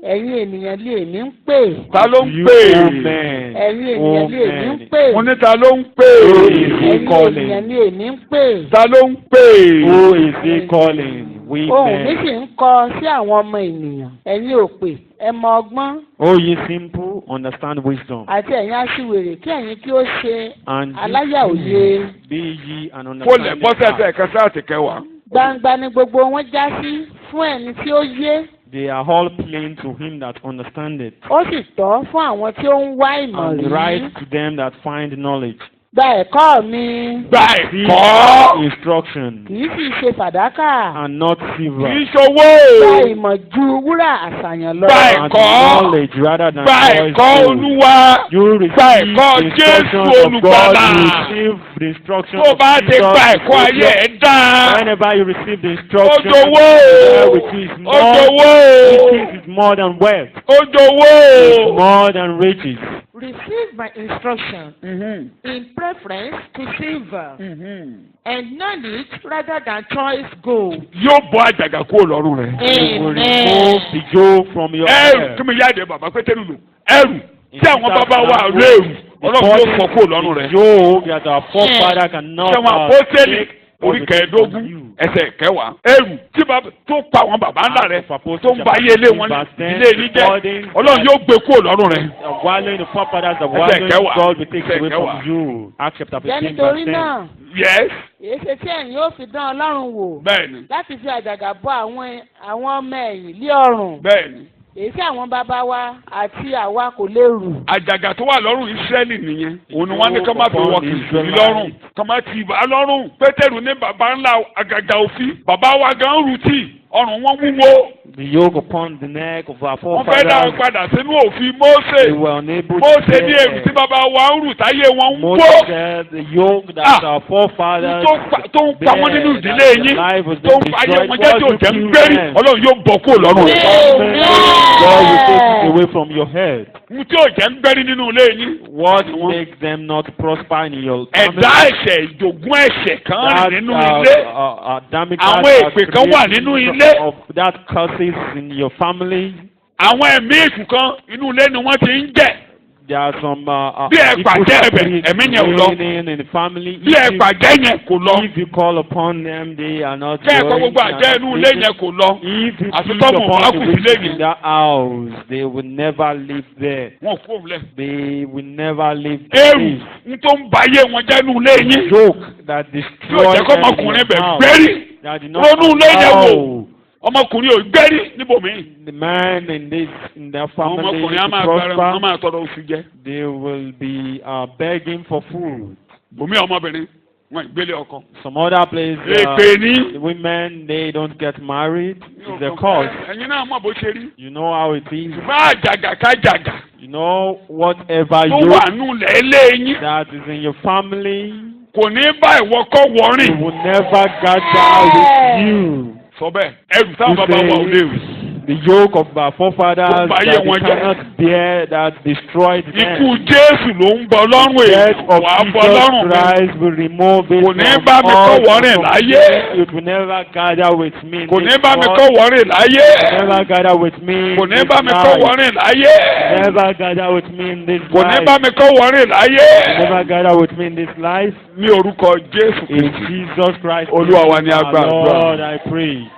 ẹ̀yin ènìyàn lé èmi ń pè Ta ló ń You, pè? O men. ẹ̀yin O ènìyàn lé èmi ń men. pè Mo ní ta ló ń pè? Who is he ẹ̀yin calling? ènìyàn lé èmi ń pè Ta ló ń pè? Who is he calling? We ohùn mi sì men. ń kọ sí àwọn ọmọ ènìyàn ẹ̀yin òpè ẹ mọ ọgbọ́n O ye simple, understand wisdom. àti ẹ̀yin aṣiwèrè kí ẹ̀yin kí ó ṣe And aláyà òye be ye an Fólẹ̀ understanding. bọ́sẹ̀sẹ̀ heart. kẹsàn-án àti kẹwàá. gbangba ni gbogbo wọn já sí fún ẹni tí ó yé They are all plain to him that understandeth, ó sì tọ́ fún àwọn tí ó ń wá ìmọ̀ and rí right to them that find knowledge. gba ẹ̀kọ́ mi Gba ẹ̀kọ́. Instruction, kì í sì ṣe fàdákà and not Kì í silver. ṣowó. gba ìmọ̀ ju wúrà àṣàyàn lọ Gba And ẹ̀kọ́. knowledge rather than Gba choice ẹ̀kọ́ gold. Olúwa. You Gba receive ẹ̀kọ́ the instructions Jésù of God. Olùgbàlà. You receive the instructions Tó of bá ti Jesus. gba ẹ̀kọ́ ayé ẹ̀ dáa. Whenever you receive the Ó instructions, jowó. which is Ó more, jowó. riches is more than wealth, Ó jowó. more than riches. Receive my instruction in preference to silver and knowledge rather than choice gold. Yóò bọ́ àjàgà kúrò lọ́rùn rẹ̀. You will remove the yoke from your Ẹrù head. kí mi yáde bàbá Pétérù lò. Ẹrù tí àwọn That bàbá wa the léèrù. Ọlọ́run yóò body, fọ́ kúrò lọ́rùn the rẹ̀. yoke that our forefather cannot Ṣé wọn apọ́sẹ́lì take orí from kẹẹ̀ẹ́dógún you. ẹsẹ̀ kẹwàá. Ẹrù tí bàbá tó pa àwọn bàbá ńlá rẹ̀ tó ń ba ayé ilé wọn ilé yìí jẹ́. Ọlọ́run yóò gbé kúrò lọ́rùn rẹ̀. Wallowing the forefathers of Ẹsẹ̀ wallowing kẹwàá. God will take Ẹsẹ̀ away kẹwàá. from you. Acts chapter jẹ́ 15 nítorí verse 10. náà Yes, èéṣe tí ẹ̀yin ó fi dán ọlọ́run wò bẹ́ẹ̀ni, láti fi àjàgà bọ́ àwọn ọmọ ẹ̀yìn lé ọrùn bẹ́ẹ̀ni. èyí tí àwọn bàbá wa àti àwa kò lè rù Àjàgà tó wà lọ́rùn Ísírẹ́lì nìyẹn. Òun ni wọ́n ní ká má fi wọ kìkìrì lọ́rùn. Ká má ti bá lọ́rùn. Pétérù ní bàbá ńlá àgàgà òfin. Bàbá wa gan rù tí. Ọrùn wọn wúwo. The yoke upon the neck of our Wọ́n fẹ́ dá wọn forefathers, padà sínú òfin Mósè. they were unable Mósè to ní èrù tí bear. bàbá wa ń rù táyé wọn ń Moses wó. said the yoke that Ah, our forefathers Tó ń pa wọ́n nínú ìdílé bear, yín. that life was Tó ń being pa ayé destroyed, wọn jẹ́ tí ò was jẹ́ ń to gbérí. them. Ọlọ́run yóò bọ́ kúrò lọ́rùn rẹ̀. God will take it away from your head. Mú tí ò jẹ́ ń gbérí nínú ilé yín. What makes them not prosper in your family? Ẹ̀dá ẹ̀ṣẹ̀ ìjògún ẹ̀ṣẹ̀ kan That, rìn nínú ilé. Adamic Àwọn curse èpè kan wà nínú ilé. of that curses in your family. Àwọn ẹ̀mí èṣù kan inú ilé ni wọ́n ti ń jẹ́. There are some Bí ẹ pàjẹ́ ẹ̀bẹ̀, ẹ̀mí yẹn ò lọ. reigning in the family. Bí ẹ pàjẹ́ yẹn kò lọ. If you call upon them, they are not Kẹ́ ẹ̀kọ́ going, gbogbo they are àjẹ́ not inú ilé living. yẹn kò lọ. If you Àti plead tọ́mù wọn á upon kù the sílé witches yìí. in that house, they will never live there. Wọ́n kú òun lẹ̀. They will never live Ẹrù there. ń tó ń ba ayé wọn jẹ́ inú ilé yín. Joke that Tí ò destroys jẹ́ kọ́ ọmọkùnrin bẹ̀ house. gbérí. That did not Ronú ilé yẹn wò. allow Ọmọkùnrin ò gbérí níbòmíì. the man in their Àwọn family ọmọkùnrin á to máa gbára wọn prosper. máa tọrọ oṣù jẹ. They will be begging for food. Bòmí ọmọbìnrin wọn ìgbélé ọkọ. Some other place, èpè ní. the women, they don't get married. It's a cause. ẹ̀yin náà mọ̀ bó ṣe rí. You know how it is. ṣùgbọ́n àjàgà kájàgà. You know whatever tó you wà nù lẹ́lẹ́ yín. that is in your family, kò ní bá ìwọ kọ́ it wọ́rìn. will never gather with you. sọ bẹ́ẹ̀ ẹrù táwọn You bàbá wa ò lè rù. say the yoke of our forefathers Tó bá yé that they wọn jẹ́. cannot bear, that destroyed ikú them. Jésù ló ń bọ lọ́rùn Death èyí of wà á bọ Jesus lọ́rùn mi. Christ will remove it Kò ní from bá mi kọ́ us wọ́rìn and from láyé. me. It will never gather with me. in kò ní this bá mi world. kọ́ wọ́rìn láyé. It will never gather with me. kò in ní this bá mi kọ́ life. wọ́rìn láyé. Never gather with me in this kò ní life. bá mi kọ́ wọ́rìn láyé. Never gather with me in this life. ní orúkọ Jésù In Kristi. Jesus Christ, Olúwa wa ni a our gbàdúrà. Lord, I pray.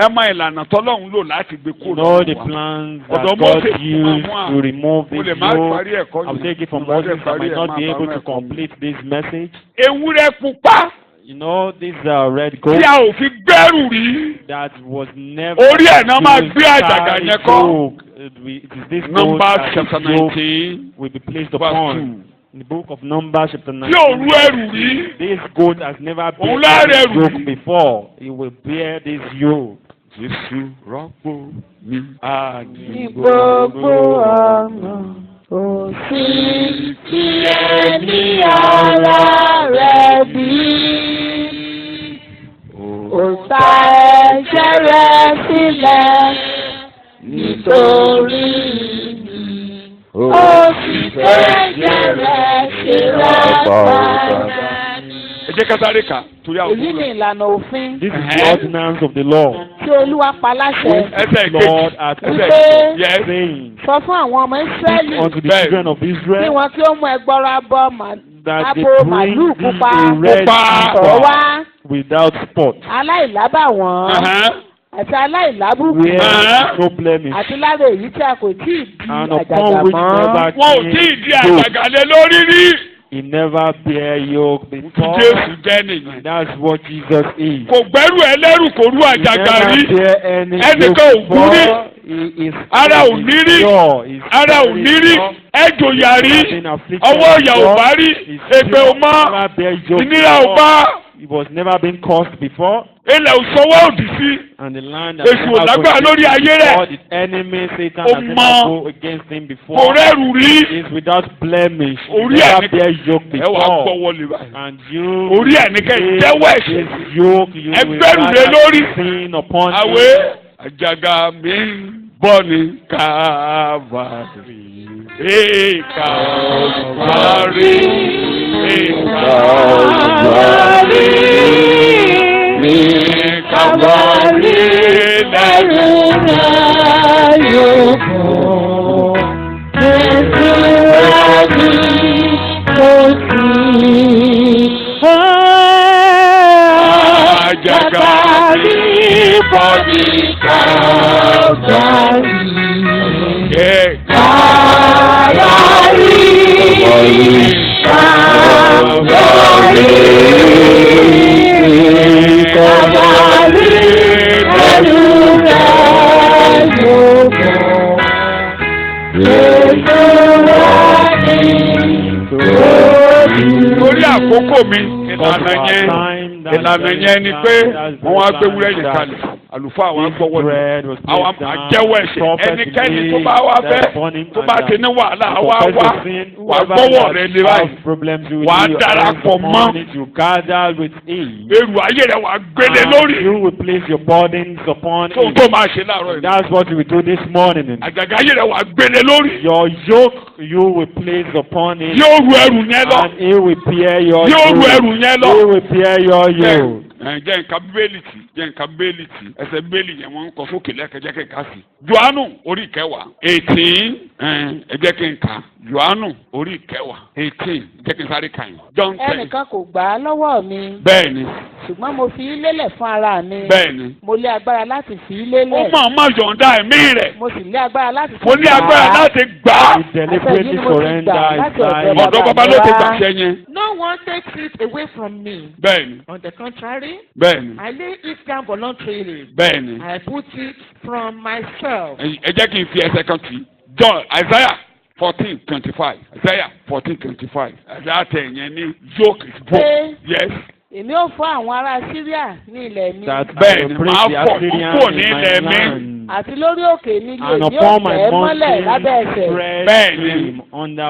ẹ mọ ìlànà tọ́lọ́run lò láti gbé You kúrò know the lọ́wọ́ wa. plans Ọ̀dọ̀ that Mósè God used máa to remove mo this lè má yoke. parí ẹ̀kọ́ I'll yìí. take it from Mo bá Moses. dẹ̀ I parí might ẹ̀, not máa be bá able to mẹ́kọ̀ọ́. complete this message. ewúrẹ́ pupa You know, this red tí goat a ò fi gbẹ́rù rí. that was never Orí ẹ̀ náà máa used gbé àjàgà carry yẹn kọ́. yoke. It is this goat Numbers that chapter this yoke 19 will be placed verse upon. 2. In the book of Numbers chapter tí ò rú 19. ẹrù rí. This goat has never Òun been lára this ẹrù yoke rí. before. He will bear this yoke. Jésù rọ́pò mi. Ní gbogbo ọ̀nà kò sí tí ẹni ara rẹ̀ bí. Ó ta ẹ̀jẹ̀ rẹ̀ sílẹ̀ nítorí mi. Ó sì fẹ̀jẹ̀ rẹ̀ sílẹ̀ padà. ẹ jẹ́ ká sáré kà torí àwọn Èyí ni ìlànà òfin This is the ordinance of the Lord. tí Olúwa pa láṣẹ. ẹsẹ̀ Lord kejì. hath ẹsẹ̀ yes. saying Sọ fún àwọn ọmọ Ísírẹ́lì unto the Bẹ́ẹ̀. children of kí Israel wọn kí ó mú ẹgbọrọ abọ́ that they abo bring màlúù thee pupa a red Pupa. tọ̀ heifer wá without spot, aláìlábàwọ́n àti aláìlábùkù no blemish, àti lára èyí tí a kò tí ì di and àjàgà upon which mọ́. never wọn ò tí ì di came yoke. àjàgà lé lórí rí. He never bear yoke tí before. Jésù jẹ́ nìyẹn. That's what Jesus is. kò gbẹ́rù ẹlẹ́rù kò rú He àjàgà never rí. bear any Ẹnìkan ò yoke kú rí. before. He is Ara ò ní rí. pure. He's ara ò ní rí. pure. ẹjọ yà rí. He's been afflicted ọwọ́ ìyà ò before. bá rí. He's èpè ò mọ́. never bear yoke ìnira ò before. bá. He was never been cursed before. ilẹ̀ ò sọwọ́ òdì sí. And the land has Èṣù ò never lágbára gone lórí ayé rẹ̀. before. The enemy Satan Ó has mọ. never go against him kò before. rẹ́rù rí. He is without blemish. He Orí ẹ̀ never ní- bear yoke ẹ wàá before. gbọ́wọ́ lè báyìí. And you Orí ẹ̀ ní kẹ́ ẹ jẹ́wọ́ ẹ̀ṣẹ̀. this yoke you Ẹ will gbẹ́rù lé rather lórí. sin upon àwẹ̀ him. àjàgà mi bọ́ ní Kávárì. Kávárì. Kávárì. Kávárì lẹ́rù rẹ̀ yóò bọ̀. Jésù rẹ̀ ní kò sí. àjàgà mi bọ́ ní Kávárì. Lórí àkókò mi ìlànà yẹn ni pé wọ́n wá gbé wúrẹ́ yìí kalẹ̀ àlùfáà wa gbọ́wọ́ ni àwọn àjẹwọ́ ẹ̀ṣẹ̀ ẹnikẹ́ni tó bá wá fẹ́ tó bá ti ní wàhálà wá wà gbọ́wọ́ rẹ̀ lé báyìí wà á darapọ̀ mọ́ èrò ayé rẹ̀ wà á gbélé lórí You will place your burdens upon tó him. tó máa ṣe láàárọ̀ yìí That's what you will do this morning. àgàgà ayé rẹ̀ wà á gbélé lórí Your yoke you will place upon him, yóò ru ẹrù yẹn lọ and he will bear your yóò ru yoke. ẹrù yẹn lọ. He will bear your yoke. jẹ́ nǹkan bíbélì tì jẹ́ nǹkan bíbélì tì ẹsẹ̀ bíbélì yẹn wọ́n ń kọ sókè lẹ́kẹ̀jẹ́ kí n kà sí. Jòhánù orí ìkẹwàá 18 ẹ jẹ́ kí n kà Jòhánù orí ìkẹwàá 18 jẹ́ kí n sáré kà yín. John 10 Ẹnìkan kò gbà á lọ́wọ́ mi. bẹ́ẹ̀ ni Ṣùgbọ́n mo fi í lélẹ̀ fún ara mi. bẹ́ẹ̀ ni Mo lé agbára láti fi í ó lélẹ̀. máa má yọ̀ǹda ẹ̀mí rẹ̀ Mo sì lé agbára láti fi mo ní agbára láti gbà á He deliberately surrender his life. ọ̀dọ̀ bàbá ló ti gbàṣẹ yẹn No one takes it away from me. bẹ́ẹ̀ ni On the contrary, bẹ́ẹ̀ ni I lay it down voluntarily. bẹ́ẹ̀ ni I put it from myself. ẹ jẹ́ kí n fi ẹsẹ̀ kan tì John Isaiah 14:25. Isaiah 14:25. Látẹ̀yìn ní yoke is broken. Yes. Èmi ò fọ́ àwọn ará Síríà ní ilẹ̀ mi. Bẹ́ẹ̀ni máa fọ̀ kúkú ní ilẹ̀ mi. Àti lórí òkè mi yóò tẹ̀ mọ́lẹ̀ lábẹ́ ẹsẹ̀. Bẹ́ẹ̀ni.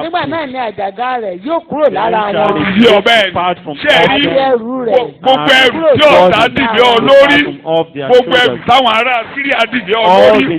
Nígbà náà ni àjàgà rẹ̀ yóò kúrò lára wọn. Yọ bẹ́ẹ̀ni. Ṣé ẹ rí gbogbo ẹrù tí ọ̀tá dìde ọ lórí? Gbogbo ẹrù táwọn ará Síríà dìde ọ lórí?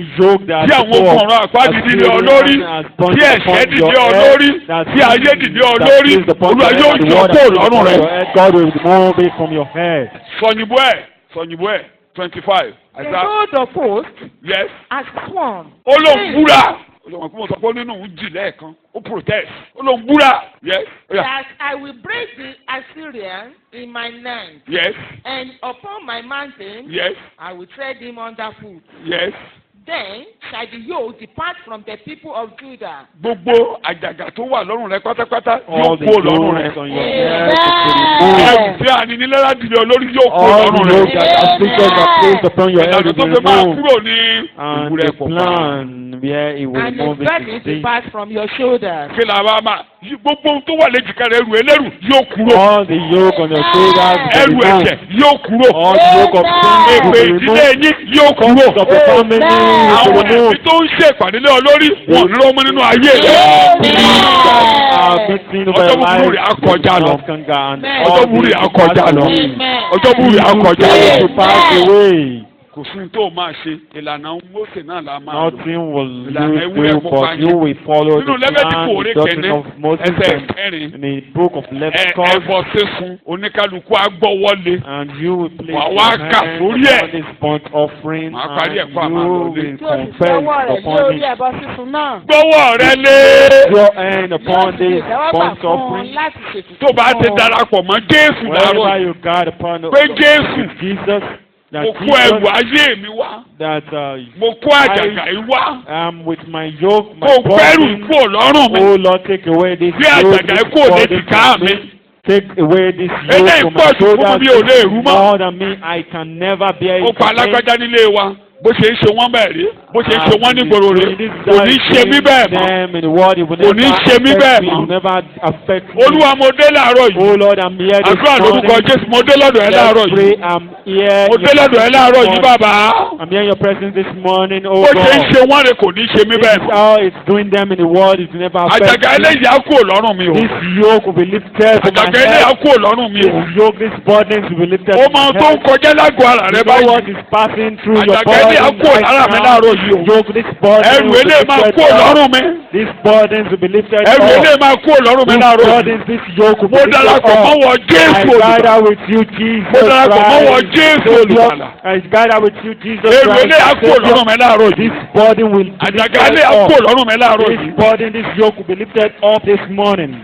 Tí àwọn ọkùnrin àpáàdì dìde ọ lórí? Tí ẹ̀ṣẹ̀ dìde ọ lórí? Tí ayé dìde ọ lórí? Olúwa yóò yọ kó lọ́rùn rẹ̀. From your head. Sọ̀nyìnbó ẹ̀ 25. The Lord of hosts Yes. has sworn. Ó ló ń búra. Olùwọ̀n kí mo sọ pé nínú òun jì lẹ́ẹ̀kan. Ó protest. Ó ló ń búra. Yes. That I will break the Assyrian in my land. Yes. And upon my mountain. Yes. I will tread him underfoot. Yes. Then shall the yoke depart from the people of Judah. Gbogbo àjàgà tó wà lọ́rùn rẹ pátápátá yóò All the kó lọ́rùn rẹ. yokes on your head. Ẹrù tí a ní nílẹ̀ dìde olórí yóò kó All lọ́rùn the rẹ. yokes that are placed upon your head Ìlànà will tó be fi máa removed. kúrò ní And ìwúrẹ́ the pọ̀. plan where it will And his remove burden it is depart from your shoulders. Kí la bá máa gbogbo ohun tó wà léjìká rẹ ẹrù ẹlẹ́rù yóò kúrò. all the yoke on your shoulders will Ẹrù be ẹ̀jẹ̀ removed. yóò kúrò. All the yoke of sin Èpè will be ìdílé removed. yín yóò Curses kúrò. of the family will Àwọn be ẹ̀mí removed. tó ń ṣe ìpàdé lé ọ lórí wọn ní lọ́mọ nínú ayé rẹ. Ọjọ́ búburú rẹ̀ á kọjá lọ. Ọjọ́ búburú rẹ̀ á kọjá lọ. Ọjọ́ búburú rẹ̀ á kọjá lọ. Pass away. Kò sí ní tó máa ṣe ìlànà Mósè náà la máa lò. Nothing will Ìlànà lose ewúrẹ́ you, pupa but you yẹn. will follow Nínú the Lẹ́fítíkù plan, orí the doctrine kẹ́ni of Moses ẹsẹ̀ and kẹrin. in the book of Leviticus, Ẹbọ sísun oníkálukú agbọ́wọ́lé. and you will place Wà your wá hand kà sórí ẹ̀. upon this burnt offering, Màá parí and ẹ̀kọ́ àmà you lọ́lé. will Tí o sì fi confess ọwọ́ rẹ̀ lé upon orí it. ẹbọ sísun náà. Gbọ́wọ́ rẹ lé. Your hand upon Yóò sì this tẹ́wọ́gbà burnt fún un offering. láti ṣètùtù Tó bá ti fún ọ. darapọ̀ mọ́ Jésù Wherever dàrọ̀. you got upon Pé Jésù. Jesus, that Mo kó ẹrù Jesus, ayé mi wá. that Mo kó àjàgà yìí wá. with my yoke, my Mo gbẹ́rù burden, kúrò lọ́rùn mi. oh Lord, take away this Bí yoke, àjàgà this yìí kúrò burden léjìká from mi. me. Take away this Eléyìí yoke from pọ̀ my jù fún shoulders. mi, ò lè rú mọ́. More than me, I can never bear Ó it pa again. alágbájá nílé wa. Bó ṣe ń ṣe wọ́n bẹ́ẹ̀ rí. Bó ṣe ń ṣe wọ́n ní gbòòrò rí. Kò ní ṣe mí bẹ́ẹ̀ mọ́. Them in the world, it will Kò ní never ṣe mí bẹ́ẹ̀ affect me, it mọ́. will never affect me. Olúwa mo dé láàárọ̀ yìí. Oh Lord, I'm here this Àdúrà lórúkọ morning. Jésù mo dé lọ́dọ̀ ẹ láàárọ̀ Let's pray. yìí. I'm here. Mo dé lọ́dọ̀ ẹ láàárọ̀ yìí bàbá. I'm here in your presence this morning, oh Bó ṣe ń God. ṣe wọ́n rẹ̀ kò ní ṣe mí bẹ́ẹ̀ This is mọ́. how it's doing them in the world, it will never affect Àjàgà me. eléyìí á kúrò lọ́rùn mi o. This yoke will be lifted from my Àjàgà eléyìí á head. kúrò lọ́rùn mi o. This yoke, this burden will be lifted Ó from mọ my ohun tó ń head. kọjá lágọ̀ọ́ ara rẹ You know what báyìí. is passing through your Àjàgà eléyìí á body kúrò right lára mi now. láàárọ̀ yìí o. This yoke, this burden Ẹrù will be eléyìí máa lifted kúrò lọ́rùn off. mi. These burdens will be lifted Ẹrù off. eléyìí máa kúrò lọ́rùn mi These láàárọ̀ yìí. burdens, this yoke will Mo be lifted darapọ̀ mọ́ off. wọ Jésù I olùgbàlà. gather with you, Jesus Mo darapọ̀ mọ́ wọ Christ. Jésù olùgbàlà. I gather with you, Jesus Ẹrù Christ. eléyìí á kúrò lọ́rùn mi láàárọ̀ yìí. This burden will be Àjàgà lifted eléyìí á off. kúrò lọ́rùn mi láàárọ̀ This yìí. burden, this yoke will be lifted up this morning.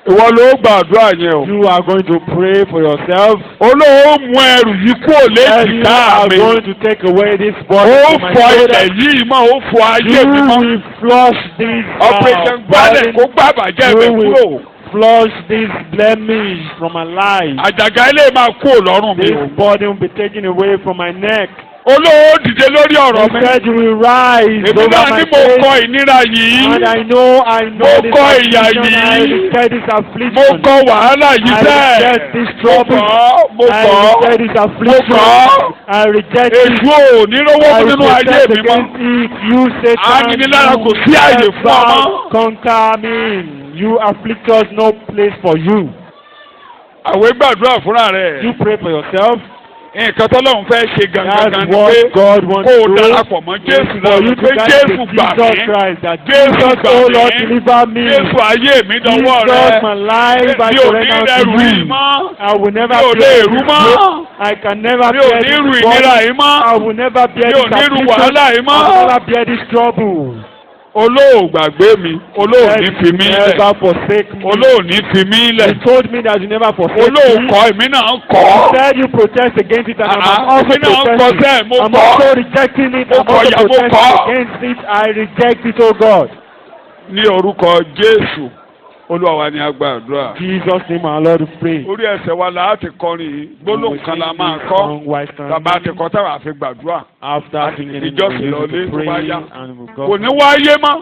Ìwọ ló gbàdúrà yẹn o. You are going to pray for yourself. Olówó mú ẹrù yìí kúrò And you léjìká are mi. going to take away this burden Ó from my fọ ilẹ̀ shoulders. yìí mọ́, ó fọ ayé mi You mọ́. will flush this Operation Gbálẹ̀ kó gbá àbàjẹ́ mi You will kúrò. flush this blemish from my life. Àjàgà eléyìí máa kúrò lọ́rùn mi This o. burden will be taken away from my neck. Olówó dìde lórí ọ̀rọ̀ mi. You said you will rise Èmi over náà my ní mo kọ case. ìnira yìí. And I know Mo this kọ ìyà affliction. I yìí. reject this Mo affliction. kọ wàhálà yìí I bẹ́ẹ̀. reject this Mo trouble. kọ̀, mo I kọ̀. reject this affliction. kọ̀. I reject it. Èṣù ò ní lówó I nínú ayé protest mi mọ́. against it. You Satan, Aninilára kò sí you àyè fún ọ never mọ́. conquer me. You afflictors, no place for you. Àwẹ̀ gbàdúrà fúnra rẹ̀. You pray for yourself. Nǹkan tọ́lọ́run fẹ́ ṣe gangan That's ni what pé God wants kó o to do. darapọ̀ mọ́ Jésù For you lọ́rùn to pé guide Jésù the gbà Jesus mí. Christ. That Jésù Jesus, gbà oh mí. Lord, deliver me. Jésù ayé mi dọwọ́ rẹ̀. Jesus, my life, I Mi ò ní surrender to rẹrù yìí you. mọ́. I will never Mi ò lè bear rú this mọ́. yoke. I can never Mi ò bear ní this rù burden. ìnira yìí mọ́. I will never bear Mi ò this ní rù affliction. wàhálà yìí mọ́. I will never bear this trouble. Olóògbàgbé mi, olóòní fi mí lẹ̀. Never forsake me. Olóòní fi mí You lẹ̀. told me that you never forsake me. Olóòkọ́ èmi náà You kọ́. said you protest against it, and I'm also Èmi náà kọ́ protesting. sẹ́ẹ̀, mo I'm kọ́. also rejecting it. Mo I'm kọ̀ also ìyà, mo protesting kọ̀. against it. I reject it, oh God. Ní orúkọ Jésù, Olúwa wa ni a gba àdúrà. Jesus name, our Lord, we pray. Orí ẹsẹ̀ wa la á ti kọrin yìí, gbólóhùn kan la máa kọ́. Tàbá ti kọ́ táwa fi gbàdúrà. After singing in the Ìjọsìn music, lọlé we tó pray bá yá. and we Kò go. ní wáyé mọ́.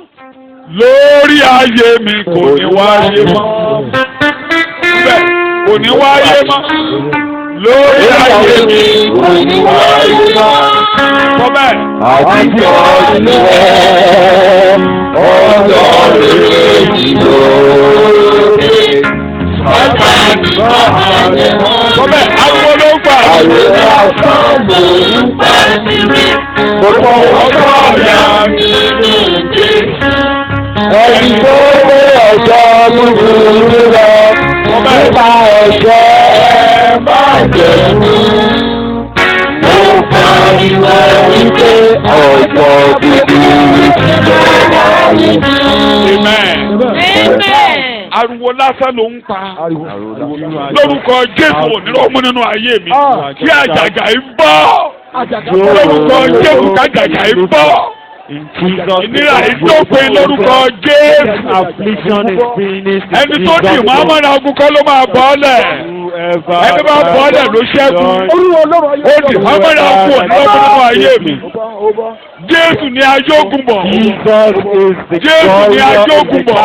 lórí ayé mi kò ní wáyé mọ́. Bẹ́ẹ̀ kò ní wáyé mọ́. Lórí ayé mi kò ní wáyé mọ́. Sọ bẹ́ẹ̀. Àtijọ́ ilé ọlọ́run ìlóde. Bàbá mi máa lè mọ́. Sọ bẹ́ẹ̀ ariwo ló ń pa. Àyè àsán ló ń pa sí mi. Gbogbo ọjọ́ ìyá mi ló ń dé. Ẹni tó gbé ọjọ́ búburú lọ nípa ẹ̀jẹ̀ máa jẹ̀mú. Mo pariwo wípé ọjọ́ búburú ti lọ wáyé. Amen. Ariwo lásán ló ń pa. Lórúkọ Jésù onírọ̀mú nínú ayé mi. Kí àjàgà yìí bọ́. Lórúkọ Jésù kájàgà yìí bọ́. Ìnira ìdópin lórúkọ Jésù. Ẹni tó dì mọ́ àmọ́ra ogun kọ́ ló máa bọ́ ọ́lẹ̀. Ẹni bá bọ́ ọ́lẹ̀ ló ṣẹ́gun. Ó dì mọ́ àmọ́ra ogun onírọ̀mú nínú ayé mi. Jésù ni ajógun bọ̀. Jésù ni ajógun bọ̀.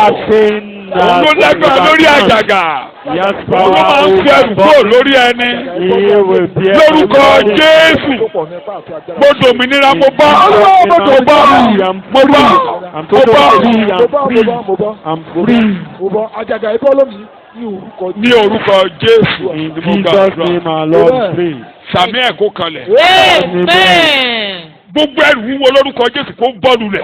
Òun ló lágbára lórí àjàgà. Òun ló máa ń fi ẹrù kúrò lórí ẹni. Lórúkọ Jésù. Mo dòmìnira mo bá. Mo bá. Mo bá. I'm free. Àjàgà ikọ́ lónìí ní orúkọ Ní orúkọ Jésù. In Jesus' name our Lord free. Sàmì ẹ̀kọ́ kanlẹ̀. Amen. Gbogbo ẹrù wúwo lórúkọ Jésù kó bọ́ọ̀lù rẹ̀.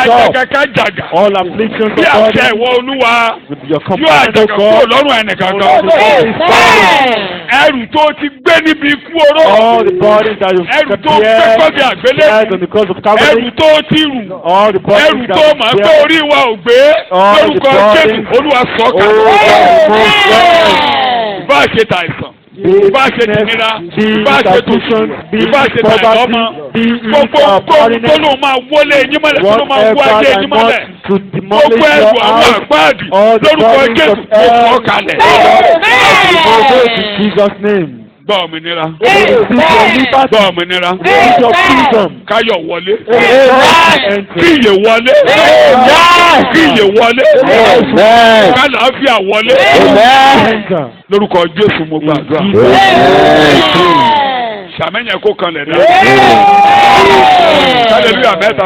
Àjàgà ká jàgà. All afflictions Bí of àṣẹ God ìwọ Olúwa. with your Yóò command àjàgà of kúrò God. lọ́rùn ẹnìkankan. Ẹrù tó ti gbé níbi ikú oró. All the bodies that you Ẹrù tó gbé prepare kọ́bí àgbélébùú. on the cross of Ẹrù Calvary. tó ti rù. All the Ẹrù bodies tó that máa you gbé bear. orí wa ò gbé. All the Lórúkọ bodies. Jésù Olúwa sọ̀kà. Bá a ṣe tàìsàn. Bá a ṣe tìnira. Bá a ṣe tuntun. Bá a ṣe tàìlọ́mọ. Gbogbo tó ló máa wọlé ẹyin mọ́lẹ̀ tó ló máa wọ ayé ẹyin mọ́lẹ̀. Gbogbo ẹrù àwọn àgbáàdì lórúkọ Jésù kò fọ́ kalẹ̀. In Jesus' name. Gbọ́ òmìnira. Amen. Gbọ́ òmìnira. Freedom. Káyọ̀ wọlé. Amen. Kí ìyè wọlé. Kí ìyè wọlé. Kálàáfíà wọlé. Lórúkọ Jésù mo gbàdúrà. Sàmẹ́yìn kó kan lẹ̀ dá. Hallelujah mẹ́ta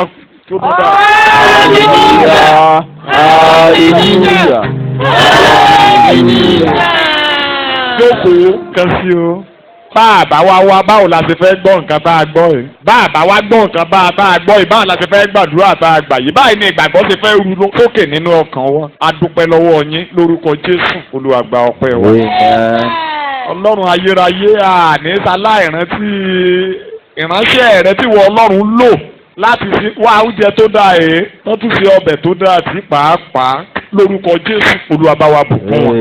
tó tó dá. Hallelujah. Jókòó kan sí o. Báàbá wa báwo la ṣe fẹ́ gbọ́ nǹkan tá a gbọ́ yìí. Báàbá wa gbọ́ nǹkan bá a gbọ́ yìí báwo la ṣe fẹ́ gbàdúrà tá a gbà yìí. Báyìí ni ìgbàgbọ́ ṣe fẹ́ ru sókè nínú ọkàn wa. A dúpẹ́ lọ́wọ́ yín lórúkọ Jésù Olúwa gba ọpẹ́ wa. Ọlọ́run ayérayé àní sáláìrántí ìránṣẹ́ rẹ tí wọ́n Ọlọ́run lò láti wá oúnjẹ tó dáa yìí wọ́n tún ṣe ọbẹ̀ tó dáa sí pàápàá lórúkọ Jésù Olúwa bá wa bùkún wọn.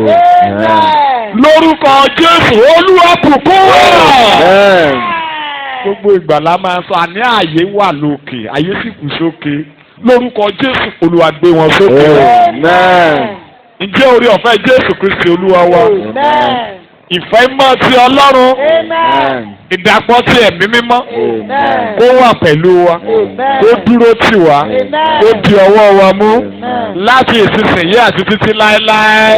Lórúkọ Jésù Olúwa bùkún wọn. Gbogbo ìgbà la máa sọ àní ààyè wà lókè ààyè sì kù sókè lórúkọ Jésù Olúwa gbé wọn sókè. Ǹjẹ́ orí ọ̀fẹ́ Jésù Kristi Olúwa wa? Ìfẹ́ mọ́ ti Ọlọ́run. Ìdàpọ̀ ti ẹ̀mí mímọ́. Kó wà pẹ̀lú wa. Kó dúró tì wá. Kó di ọwọ́ wa mú. Láti ìsinsìnyí àti títí láéláé.